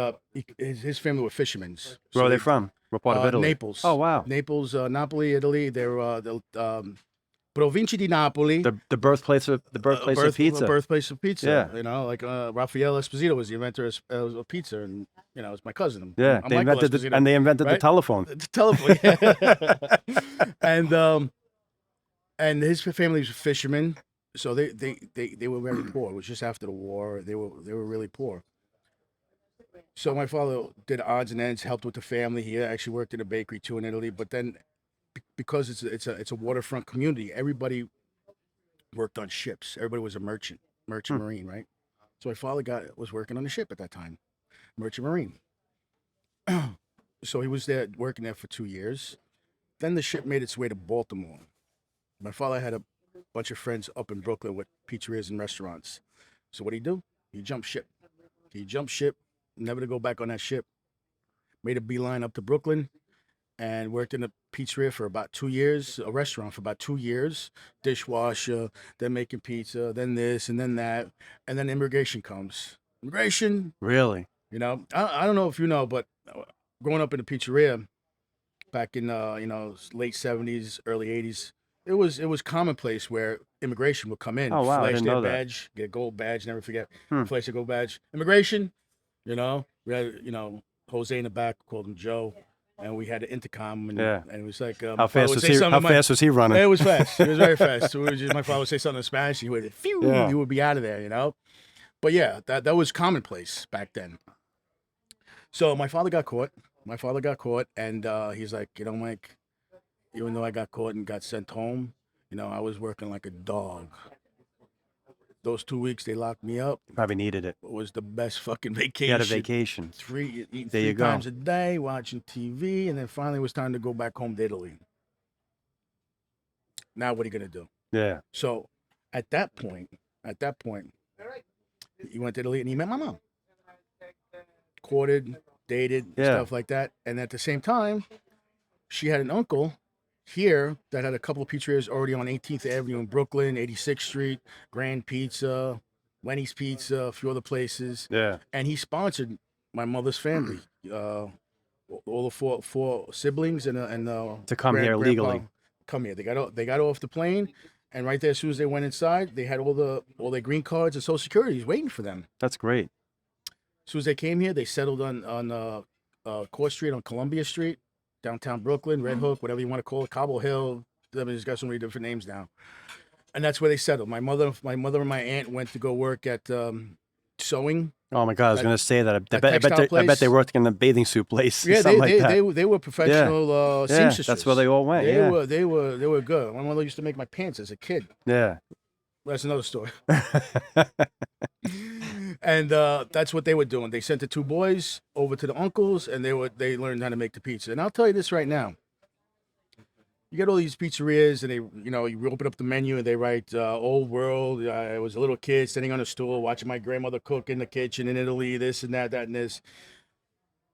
his family were fishermen. Where are they from? What part of Italy? Naples. Oh, wow. Naples, Napoli, Italy. They're the Provincia di Napoli. The birthplace of pizza. Birthplace of pizza. Yeah. Like Raphael Esposito was the inventor of pizza, and it's my cousin. Yeah, I'm they Michael invented Esposito, they invented the right? telephone. The telephone. Yeah. And his family was fishermen, so they were very poor. It was just after the war. They were really poor. So my father did odds and ends, helped with the family. He actually worked in a bakery too in Italy. But then, because it's a waterfront community, everybody worked on ships. Everybody was a merchant marine, right? So my father was working on a ship at that time, merchant marine. So he was working there for 2 years. Then the ship made its way to Baltimore. My father had a bunch of friends up in Brooklyn with pizzerias and restaurants. So what did he do? He jumped ship, never to go back on that ship. Made a beeline up to Brooklyn and worked in a pizzeria for about 2 years, a restaurant for about 2 years, dishwasher, then making pizza, then this and then that. And then immigration comes. Immigration. Really? I don't know if you know, but growing up in a pizzeria back in late 70s, early 80s, it was commonplace where immigration would come in, Oh, wow, I flash didn't their know that. badge, get a gold badge, never forget, Hmm. flash a gold badge. Immigration, we had Jose in the back, called him Joe, and we had an intercom, and it was like How fast was he running? It was fast. It was very fast. My father would say something in Spanish, he would he would be out of there, But yeah, that was commonplace back then. So my father got caught. And he's like, Mike, even though I got caught and got sent home, I was working like a dog. Those 2 weeks they locked me up. Probably needed it. It was the best fucking vacation. He had a vacation. Eating There you three times go. a day, watching TV, and then finally it was time to go back home to Italy. Now what are you gonna do? Yeah. So at that point, he went to Italy and he met my mom. Courted, dated, Yeah. stuff like that. And at the same time, she had an uncle here that had a couple of pizzerias already on 18th Avenue in Brooklyn, 86th Street, Grand Pizza, Lenny's Pizza, a few other places. Yeah. And he sponsored my mother's family, all the four siblings and To come here legally. Come here. They got off the plane, and right there, as soon as they went inside, they had all their green cards and Social Securities waiting for them. That's great. As soon as they came here, they settled on Court Street on Columbia Street, downtown Brooklyn, Red Hook, whatever you want to call it, Cobble Hill. I mean, it's got so many different names now. And that's where they settled. My mother and my aunt went to go work at sewing. Oh my God, I was going to say that. I textile bet they place. worked in the bathing suit place. Yeah, something like that. they were professional seamstresses. That's where they all went. They were good. My mother used to make my pants as a kid. Yeah. That's another story. And that's what they were doing. They sent the two boys over to the uncles, and they learned how to make the pizza. And I'll tell you this right now. You get all these pizzerias, and you open up the menu, and they write "Old World." I was a little kid sitting on a stool watching my grandmother cook in the kitchen in Italy. This and that and this.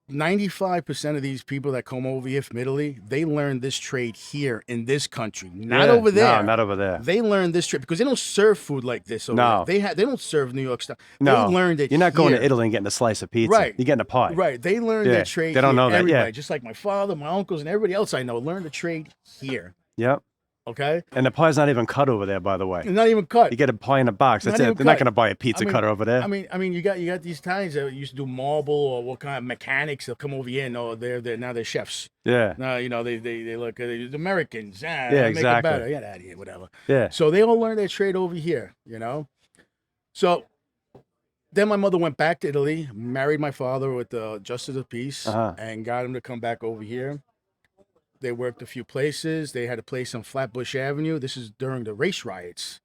95% of these people that come over here from Italy, they learn this trade here in this country, not over there. No, not over there. They learn this trade because they don't serve food like this over No. there. They don't serve New York style. No. They learned it. You're not going here. to Italy and getting a slice of pizza. Right. You're getting a pie. Right. They learned their trade. They don't here. know that. Everybody, Yeah. just like my father, my uncles, and everybody else I know learned the trade here. Yep. Okay. And the pie's not even cut over there, by the way. It's not even cut. You get a pie in a box. That's Not it. even They're not cut. going to buy a pizza cutter over there. I mean, you got these Italians that used to do marble or what kind of mechanics. They'll come over here and now they're chefs. Yeah. Now they look at the Americans. Yeah, make exactly. it better. Get out of here, whatever. Yeah. So they all learned their trade over here. So then my mother went back to Italy, married my father with justice of peace, and got him to come back over here. They worked a few places. They had a place on Flatbush Avenue. This is during the race riots.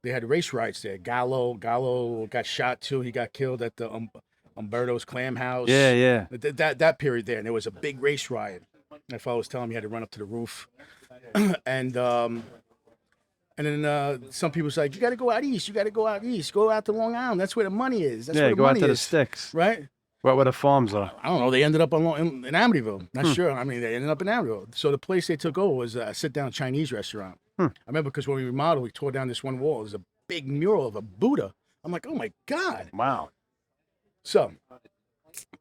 They had race riots there. Gallo got shot too. He got killed at the Umberto's Clam House. Yeah. That period there. And there was a big race riot. My father was telling me he had to run up to the roof. And then some people was like, you got to go out east. You got to go out east. Go out to Long Island. That's where the money is. That's where the go out money to the is. sticks. Right? Right where the farms are. I don't know. They ended up in Amityville. Not sure. I mean, they ended up in Amityville. So the place they took over was a sit-down Chinese restaurant. I remember because when we remodeled, we tore down this one wall. There's a big mural of a Buddha. I'm like, oh my God. Wow. So,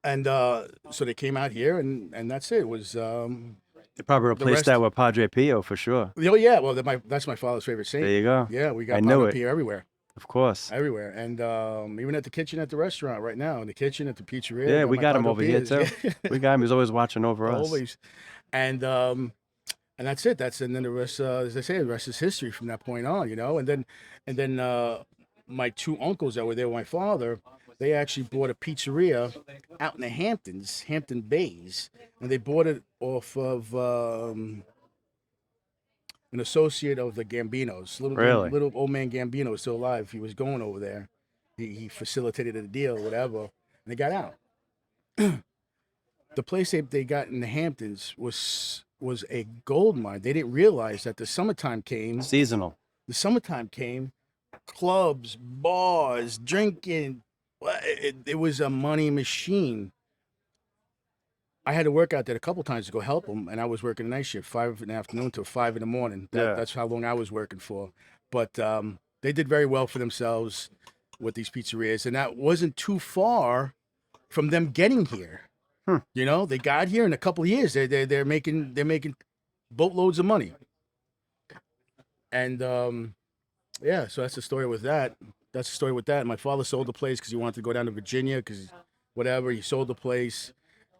and so they came out here, and that's it. It was. They probably replaced rest- that with Padre Pio for sure. Oh yeah. Well, that's my father's favorite saint. There you go. Yeah, we got I knew Padre it. Pio everywhere. Of course. Everywhere, and even at the kitchen at the restaurant right now, in the kitchen at the pizzeria. Yeah, we my got him Padre over here Pios. too. We got him. He's always watching over us. Always, and that's it. And then the rest, as I say, the rest is history from that point on. And then my two uncles that were there with my father, they actually bought a pizzeria out in the Hamptons, Hampton Bays, and they bought it off of an associate of the Gambinos. Little old man Gambino is still alive. He was going over there. He facilitated a deal, whatever, and they got out. The place they got in the Hamptons was a gold mine. They didn't realize that the summertime came. Seasonal. The summertime came, clubs, bars, drinking. It was a money machine. I had to work out there a couple times to go help them, and I was working a night shift, 5 in the afternoon to 5 in the morning. That's how long I was working for. But they did very well for themselves with these pizzerias, and that wasn't too far from them getting here. They got here in a couple of years. They're making boatloads of money, and so that's the story with that. My father sold the place because he wanted to go down to Virginia because whatever. He sold the place.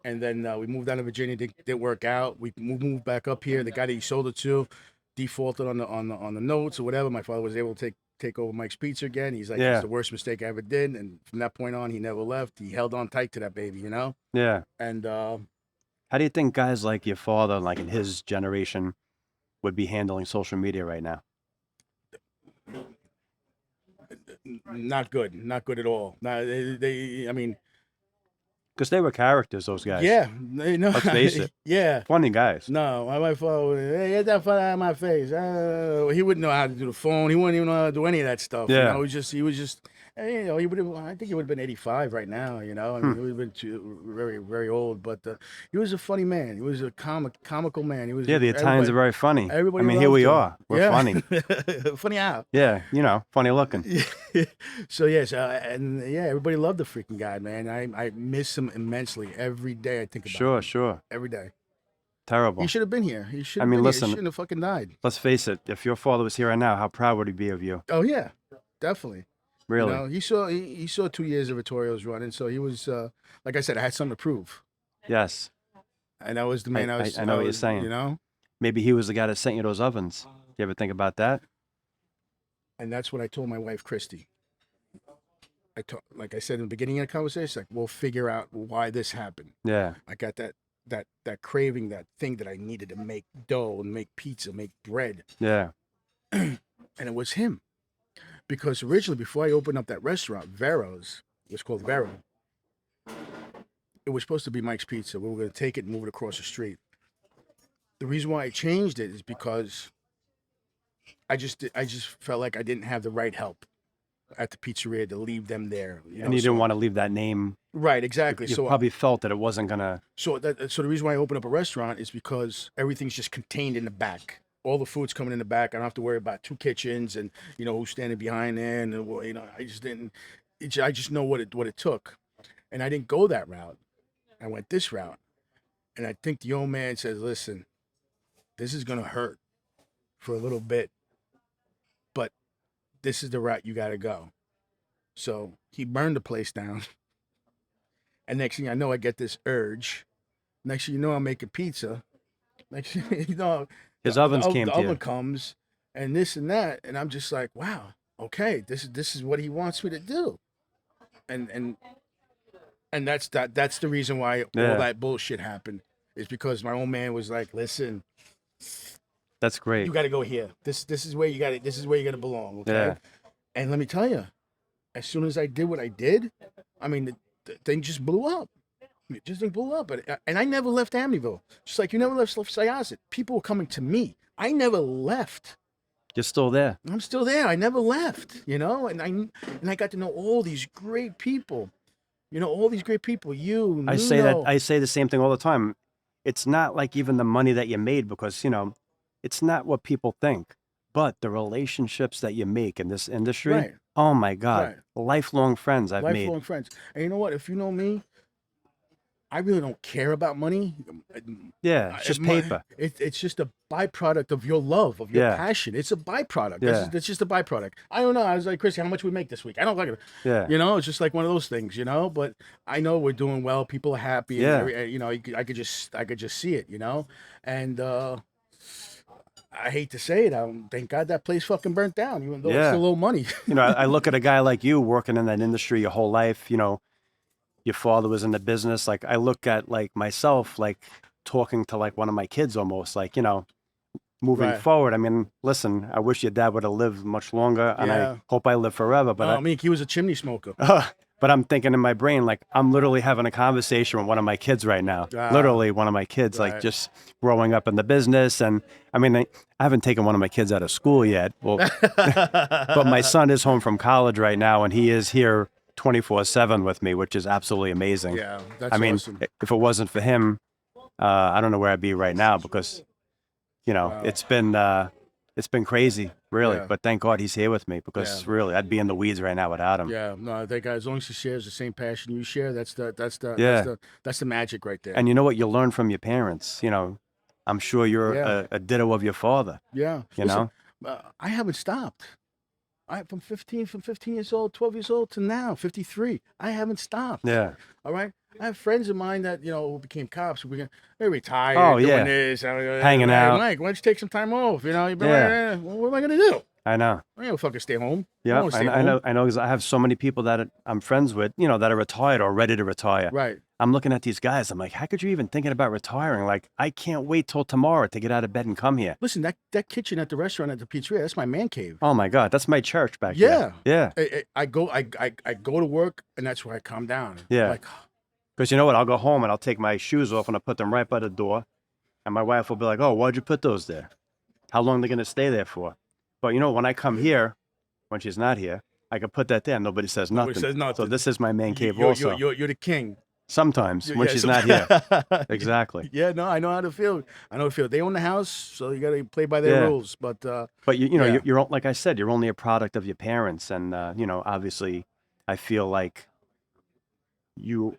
And then we moved down to Virginia. Didn't work out. We moved back up here. The guy that he sold it to defaulted on the notes or whatever. My father was able to take over Mike's Pizza again. He's like, it's the worst mistake I ever did. And from that point on, he never left. He held on tight to that baby, Yeah. And how do you think guys like your father, like in his generation, would be handling social media right now? Not good at all. I mean. Because they were characters, those guys. Yeah, Let's face it. Yeah. Funny guys. No, my father, hey, get that phone out of my face. He wouldn't know how to do the phone. He wouldn't even know how to do any of that stuff. Yeah. He was just, And, you know, he would have. I think he would have been 85 right now. You know, I mean, he would have been very, very old. But he was a funny man. He was a comical man. He was. Yeah, the Italians are very funny. Everybody I mean, here loved we him. are. We're Yeah. funny. Funny how? Yeah, you know, funny looking. So yes, and yeah, everybody loved the freaking guy, man. I miss him immensely. Every day I think about him. Sure. Every day. Terrible. He should have been here. He should I have mean, been listen. here. He shouldn't have fucking died. Let's face it. If your father was here right now, how proud would he be of you? Oh yeah, definitely. Really? You know, he saw 2 years of Vittorio's running, so he was like I said, I had something to prove, Yes. and that was the man I know what you're saying. You know, Maybe he was the guy that sent you those ovens. You ever think about that? and that's what I told my wife Christy. Like I said in the beginning of the conversation, like we'll figure out why this happened. Yeah. I got that craving, that thing that I needed to make dough and make pizza, make bread, Yeah. and it was him. Because originally, before I opened up that restaurant, Vero's, it was called Vero. It was supposed to be Mike's Pizza. We were going to take it and move it across the street. The reason why I changed it is because I just felt like I didn't have the right help at the pizzeria to leave them there. And you didn't want to leave that name. Right, exactly. You So probably felt that it wasn't going to. So the reason why I opened up a restaurant is because everything's just contained in the back. All the food's coming in the back. I don't have to worry about 2 kitchens and you know who's standing behind there. And you know, I just didn't. I just know what it took, and I didn't go that route. I went this route, and I think the old man says, "Listen, this is gonna hurt for a little bit, but this is the route you got to go." So he burned the place down, and next thing I know, I get this urge. Next thing you know, I'm making pizza. Next thing you know. His ovens came the to you. oven comes, and this and that, and I'm just like, wow, okay, this is what he wants me to do, and that's the reason why Yeah. all that bullshit happened is because my old man was like, listen, That's great. you got to go here. This is where you got it. This is where you're gonna belong. Okay, Yeah. and let me tell you, as soon as I did what I did, I mean, the thing just blew up. It just blew up, and I never left Amityville. Just like you never left Syosset. People were coming to me. I never left. You're still there. I'm still there. I never left. You know, and I got to know all these great people. You know, all these great people. You, I say the same thing all the time. It's not like even the money that you made because, you know, it's not what people think, but the relationships that you make in this industry. Right. Oh my God. Right. Lifelong friends I've made. lifelong friends. And you know what? If you know me, I really don't care about money. Yeah. It's just paper. It's just a byproduct of your love, of your Yeah. passion. It's a byproduct. Yeah. It's just a byproduct. I don't know. I was like, Chrissy, how much we make this week? I don't like it. Yeah. You know, it's just like one of those things, you know, but I know we're doing well. People are happy. Yeah. And, you know, I could just see it, you know, and, I hate to say it. Thank God that place fucking burnt down, even though it's Yeah. still low money. You know, I look at a guy like you working in that industry your whole life, you know, your father was in the business. Like I look at like myself, like talking to like one of my kids almost like, you know, moving Right. forward. I mean, listen, I wish your dad would have lived much longer and Yeah. I hope I live forever, but I mean, he was a chimney smoker. but I'm thinking in my brain, like I'm literally having a conversation with one of my kids right now. Ah. Literally one of my kids, like Right. just growing up in the business. And I mean, I haven't taken one of my kids out of school yet. Well, but my son is home from college right now and he is here 24/7 with me, which is absolutely amazing. Yeah, that's I mean, awesome. if it wasn't for him, I don't know where I'd be right now because, you know, Wow. it's been crazy, really. Yeah. But thank God he's here with me because Yeah. really I'd be in the weeds right now without him. Yeah, no, I think as long as he shares the same passion you share, that's the Yeah. that's the magic right there. And you know what? You learn from your parents. You know, I'm sure you're Yeah. a ditto of your father. Yeah, You know? I haven't stopped. From 15 years old, 12 years old to now, 53. I haven't stopped. Yeah. All right. I have friends of mine that who became cops. They retired. Oh, doing yeah. this, Hanging hey, out. Mike, why don't you take some time off? You know, you've been Yeah. what am I gonna do? I know. I ain't gonna fucking stay home. Yeah, wanna stay I know. home. I know because I have so many people that I'm friends with, you know, that are retired or ready to retire. Right. I'm looking at these guys. I'm like, how could you even thinking about retiring? Like, I can't wait till tomorrow to get out of bed and come here. Listen, that kitchen at the restaurant at the pizzeria, that's my man cave. Oh my God, that's my church back Yeah. there. Yeah. I go to work and that's where I calm down. Yeah. Like, Because you know what? I'll go home and I'll take my shoes off and I'll put them right by the door. And my wife will be like, oh, why'd you put those there? How long are they going to stay there for? But you know, when I come here, when she's not here, I could put that there. Nobody says nothing. Nobody says nothing. So this is my man cave also. You're the king. Sometimes when she's not here. Exactly. Yeah, no, I know how to feel. I know how to feel. They own the house, so you got to play by their rules. But you know, you're like I said, you're only a product of your parents, and you know, obviously, I feel like you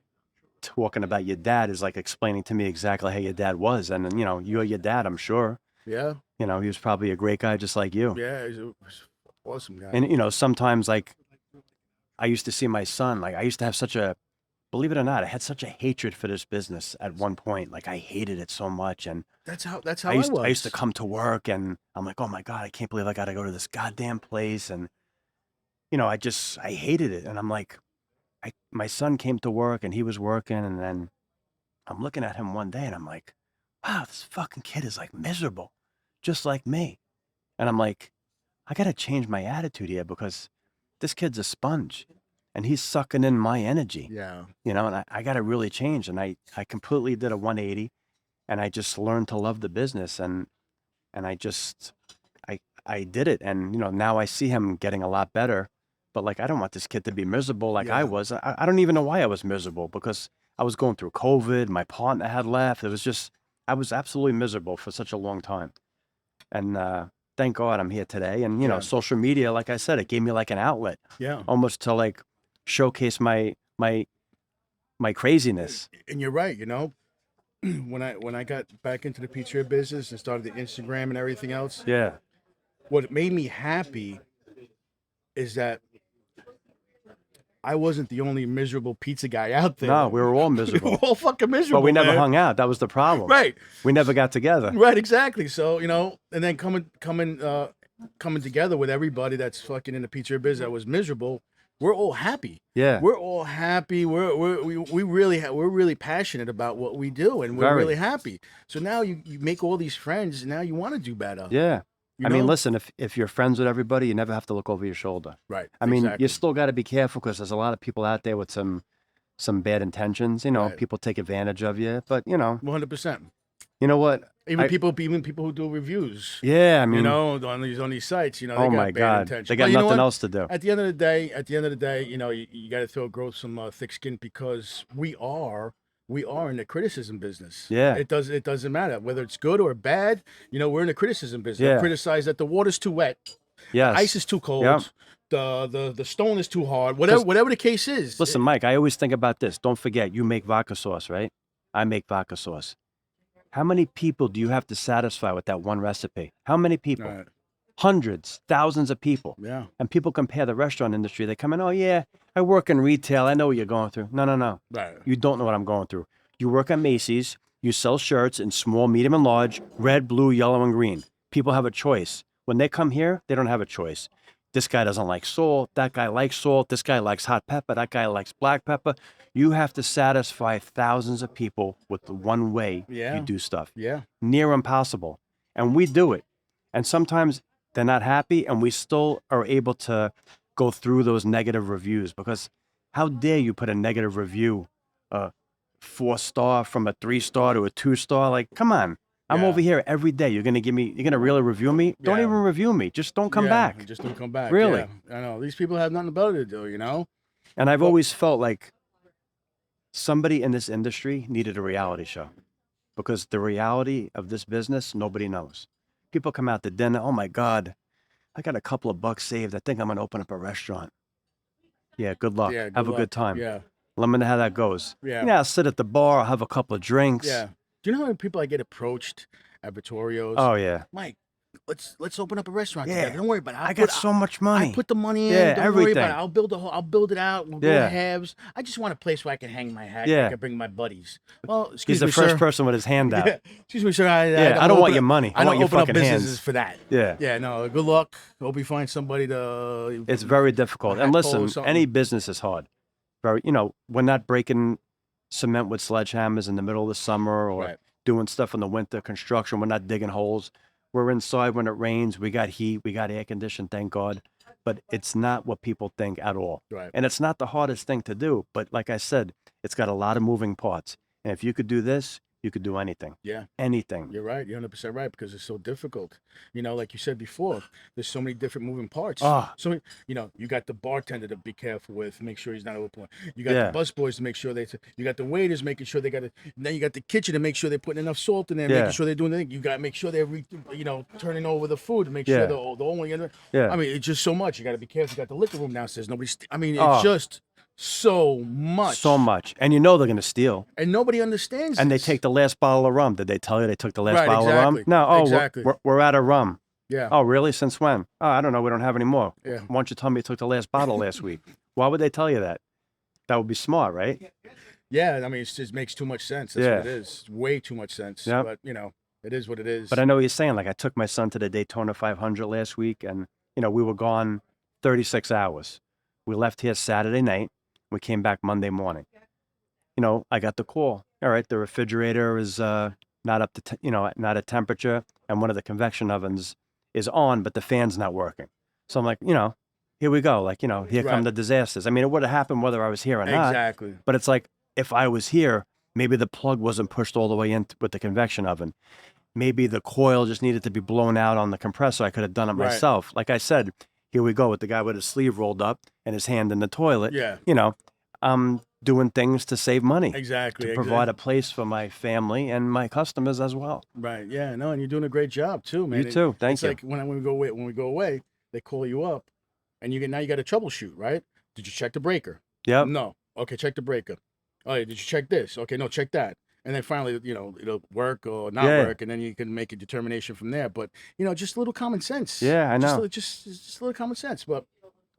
talking about your dad is like explaining to me exactly how your dad was, and you know, you're your dad, I'm sure. Yeah. You know, he was probably a great guy, just like you. Yeah, he's an awesome guy. And you know, sometimes like I used to see my son, like I used to have such a, believe it or not, I had such a hatred for this business at one point. Like I hated it so much, and that's how I was. used to come to work, and I'm like, oh my God, I can't believe I got to go to this goddamn place, and you know, I hated it, and I'm like, my son came to work, and he was working, and then I'm looking at him one day, and I'm like, wow, this fucking kid is like miserable, just like me, and I'm like, I got to change my attitude here because this kid's a sponge. And he's sucking in my energy. Yeah. You know, and I got to really change. And I completely did a 180, and I just learned to love the business. And I just, I did it. And, you know, now I see him getting a lot better. But like, I don't want this kid to be miserable like I was. I don't even know why I was miserable, because I was going through COVID. My partner had left. It was just, I was absolutely miserable for such a long time. And thank God I'm here today. And, you know, social media, like I said, it gave me like an outlet. Yeah. Almost to like showcase my craziness. And you're right, you know, when I got back into the pizzeria business and started the Instagram and everything else, what made me happy is that I wasn't the only miserable pizza guy out there. No, we were all miserable. We were all fucking miserable. But we never man. hung out. That was the problem. Right. We never got together. Right, exactly. So, you know, and then coming together with everybody that's fucking in the pizzeria business that was miserable, we're all happy. Yeah. We're all happy. We're really passionate about what we do, and we're really happy. So now you make all these friends, and now you want to do better. Yeah. You I know? mean, listen, if you're friends with everybody, you never have to look over your shoulder. Right. I mean, exactly. you still got to be careful, because there's a lot of people out there with some bad intentions. You know, people take advantage of you, but you know, 100%. You know what? Even people who do reviews. Yeah, I mean, you know, on these sites, you know, they oh got my bad God, intentions. they got But you know nothing what? else to do. At the end of the day, you know, you got to grow some thick skin, because we are in the criticism business. Yeah. It doesn't matter whether it's good or bad. You know, we're in the criticism business. Yeah. Criticize that the water's too wet. Yes. The ice is too cold. Yep. The stone is too hard. Whatever the case is. Listen, Mike, I always think about this. Don't forget, you make vodka sauce, right? I make vodka sauce. How many people do you have to satisfy with that one recipe? How many people? Right. Hundreds, thousands of people. Yeah. And people compare the restaurant industry. They come in, oh, yeah, I work in retail. I know what you're going through. No. Right. You don't know what I'm going through. You work at Macy's. You sell shirts in small, medium, and large, red, blue, yellow, and green. People have a choice. When they come here, they don't have a choice. This guy doesn't like salt. That guy likes salt. This guy likes hot pepper. That guy likes black pepper. You have to satisfy thousands of people with the one way you do stuff. Yeah. Near impossible. And we do it. And sometimes they're not happy, and we still are able to go through those negative reviews, because how dare you put a negative review, 4-star from a 3-star to a 2-star? Like, come on. I'm over here every day. You're going to really review me? Don't even review me. Just don't come back. Just don't come back. Really? Yeah. I know. These people have nothing better to do, you know? And I've always felt like somebody in this industry needed a reality show, because the reality of this business, nobody knows. People come out to dinner. Oh my God, I got a couple of bucks saved. I think I'm going to open up a restaurant. Yeah, good luck. Yeah, have a good time. Yeah. Let me know how that goes. Yeah. Yeah, I'll sit at the bar. I'll have a couple of drinks. Yeah. Do you know how many people I get approached at Vittorio's? Oh, yeah. Mike, let's open up a restaurant Yeah. together. Don't worry about it. I got so much money. I put the money in. Yeah, Don't everything. worry about it. I'll build it out. We'll go Yeah. halves. I just want a place where I can hang my hat. Yeah. I can bring my buddies. Well, He's excuse the me, first sir. person with his hand out. Yeah. Excuse me, sir. I don't want your money. I want your open up fucking businesses hands. for that. Yeah. Yeah. No. Good luck. Hope you find somebody to. It's very difficult. And Hat pole or listen, something. any business is hard. Very, we're not breaking cement with sledgehammers in the middle of the summer, or Right. doing stuff in the winter, construction. We're not digging holes. We're inside when it rains. We got heat. We got air conditioning, thank God. But it's not what people think at all. Right. And it's not the hardest thing to do. But like I said, it's got a lot of moving parts. And if you could do this, you could do anything. Yeah. Anything. You're right. You're 100% right, because it's so difficult. You know, like you said before, there's so many different moving parts. Oh, So many, you know, you got the bartender to be careful with, make sure he's not overpouring. You got yeah. the bus boys to make sure you got the waiters making sure they got it. Then you got the kitchen to make sure they're putting enough salt in there, Yeah. making sure they're doing the thing. You got to make sure they're, turning over the food to make Yeah. sure the only. Yeah. I mean, it's just so much. You got to be careful. You got the liquor room downstairs. I mean, it's Oh. just so much. So much. And you know they're going to steal. And nobody understands And they this. take the last bottle of rum. Did they tell you they took the last Right, bottle of rum? exactly. No. Oh, Exactly. we're out of rum. Yeah. Oh, really? Since when? Oh, I don't know. We don't have any more. Yeah. Why don't you tell me you took the last bottle last week? Why would they tell you that? That would be smart, right? Yeah, I mean, it just makes too much sense. That's Yeah. what it is. Way too much sense. Yep. But, it is what it is. But I know what you're saying. Like, I took my son to the Daytona 500 last week, and, we were gone 36 hours. We left here Saturday night. We came back Monday morning. I got the call. All right, the refrigerator is not up to, not at temperature, and one of the convection ovens is on, but the fan's not working. So I'm like, here we go. Like, here come Right. the disasters. I mean, it would have happened whether I was here or not. Exactly. But it's like, if I was here, maybe the plug wasn't pushed all the way in with the convection oven. Maybe the coil just needed to be blown out on the compressor. I could have done it Right. myself. Like I said, here we go with the guy with his sleeve rolled up and his hand in the toilet. Yeah. I'm doing things to save money, Exactly. to provide a place for my family and my customers as well. Right. Yeah. No, and you're doing a great job too, man. You too. Thank it's you. like when we go away, they call you up, and now you got to troubleshoot, right? Did you check the breaker? Yep. No. Okay, check the breaker. Oh, yeah, did you check this? Okay, no, check that. And then finally, it'll work or not Yeah. work, and then you can make a determination from there. But just a little common sense. Yeah, I know. Just a little common sense. But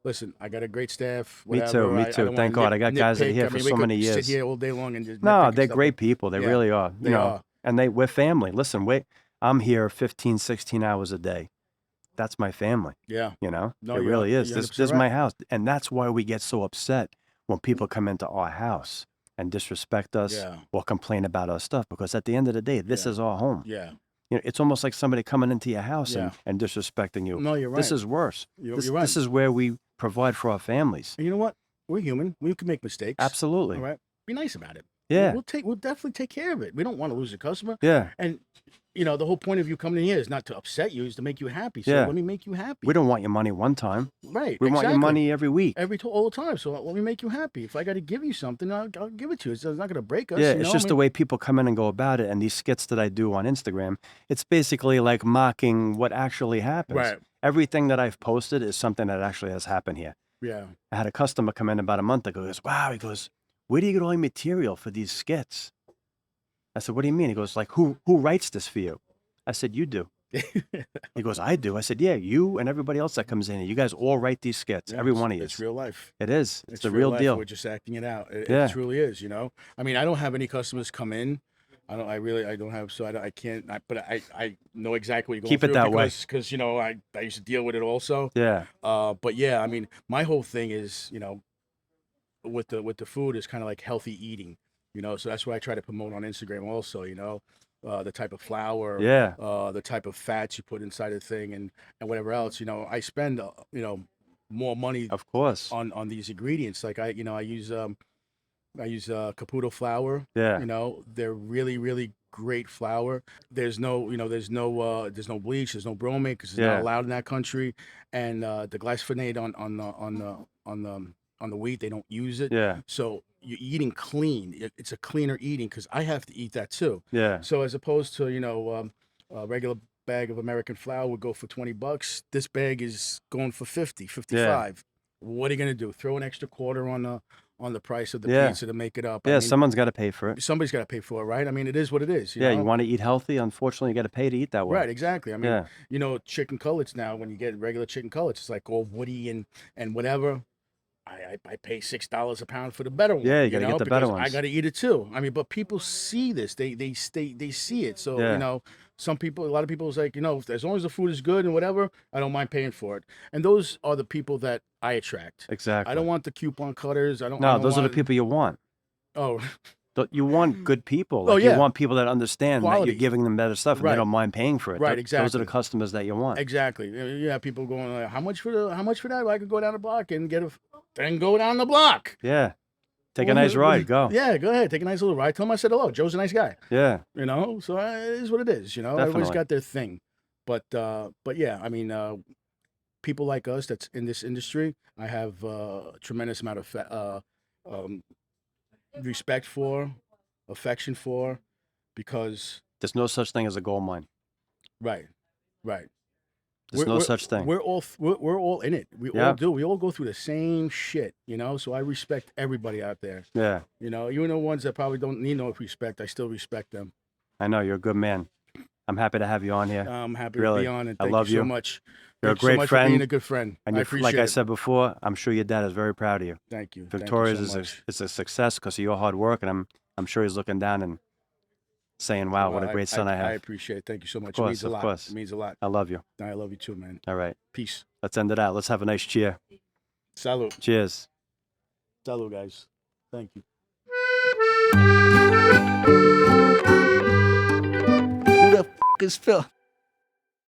listen, I got a great staff. Me Whatever. too. Me I too. don't Thank wanna God. I got guys that are nitpick. here I for mean, so we could many years. Sit here all day long and just No, nitpick and they're stuff, great but people. They yeah, really are. they are. And we're family. Listen, I'm here 15, 16 hours a day. That's my family. Yeah. No, No, it you're- really is. you're This 100% is my house. And that's why we get so upset when people come into our house and disrespect us Yeah. or complain about our stuff, because at the end of the day, this Yeah. is our home. Yeah. It's almost like somebody coming into your house Yeah. and disrespecting you. No, you're right. This is worse. You're This right. is where we provide for our families. And you know what? We're human. We can make mistakes. Absolutely. All right. Be nice about it. Yeah. We'll definitely take care of it. We don't want to lose a customer. Yeah. And the whole point of you coming in here is not to upset you, is to make you happy. So Yeah. let me make you happy. We don't want your money one time. Right. We want your exactly. money every week. all the time. So let me make you happy. If I got to give you something, I'll give it to you. It's not going to break us. Yeah, it's just the way people come in and go about it. And these skits that I do on Instagram, it's basically like mocking what actually happens. Right. Everything that I've posted is something that actually has happened here. Yeah. I had a customer come in about a month ago. He goes, wow. He goes, where do you get all your material for these skits? I said, what do you mean? He goes, like, who writes this for you? I said, you do. He goes, I do. I said, yeah, you and everybody else that comes in here. You guys all write these skits. Yeah, Every one of you. It's real life. It is. It's the real real life. deal. We're just acting it out. Yeah. It truly is. I mean, I don't have any customers come in. I don't have. So I can't. But I know exactly what you're going Keep it through that way. because I used to deal with it also. Yeah. But yeah, I mean, my whole thing is with the food is kind of like healthy eating. So that's what I try to promote on Instagram also. The type of flour, Yeah. the type of fats you put inside the thing, and whatever else. I spend more money Of course. on these ingredients. Like I use Caputo flour. Yeah. They're really, really great flour. There's no bleach, there's no bromate because it's Yeah. not allowed in that country. And the glyphosate on the wheat, they don't use it. Yeah. So you're eating clean. It's a cleaner eating because I have to eat that too. Yeah. So as opposed to a regular bag of American flour would go for $20, this bag is going for 50, 55. What are you gonna do? Throw an extra quarter on the price of the Yeah. pizza to make it up? Yeah. Someone's got to pay for it. Somebody's got to pay for it, right? I mean, it is what it is. Yeah. know? You want to eat healthy? Unfortunately, you got to pay to eat that way. Right, exactly. I mean, Yeah. chicken cutlets now, when you get regular chicken cutlets, it's like all woody and whatever. I pay $6 a pound for the better one. Yeah, you gotta get the better because I ones. got to eat it too. I mean, but people see this. They see it. So Yeah. a lot of people is like, as long as the food is good and whatever, I don't mind paying for it. And those are the people that I attract. Exactly. I don't want the coupon cutters. I don't. No, I don't those are the want- people you want. Oh, You want good people. Oh, Like, yeah. You want people that understand that Quality. you're giving them better stuff and Right. they don't mind paying for it. Right, Those are exactly. the customers that you want. exactly. You have people going like, how much for that? Well, I could go down the block and then go down the block. Yeah. Take a nice ride. Go. Yeah, go ahead. Take a nice little ride. Tell him I said hello. Joe's a nice guy. Yeah. You know, so it is what it is. You know, everybody's Definitely. got their thing. But yeah, I mean, people like us that's in this industry, I have a tremendous amount of respect for, affection for, because There's no such thing as a gold mine. right. There's no such thing. We're all in it. We all Yeah. do. We all go through the same shit, you know. So I respect everybody out there. Yeah. You know, even the ones that probably don't need no respect, I still respect them. I know you're a good man. I'm happy to have you on here. I'm happy Really. to be on, and I thank love you so you. much. You're Thank a great you so much friend. for being a good friend. And I you're, appreciate like I it. said before, I'm sure your dad is very proud of you. Thank you. Victoria's Thank you so much. is a success because of your hard work, and I'm sure he's looking down and saying, "Wow, what a great son I have." I appreciate it. Thank you so much. Of It means course, a of lot. course. It means a lot. I love you. I love you too, man. All right, Peace. let's end it out. Let's have a nice cheer. Salud. Cheers. Salud, guys. Thank you. Who the f is Phil?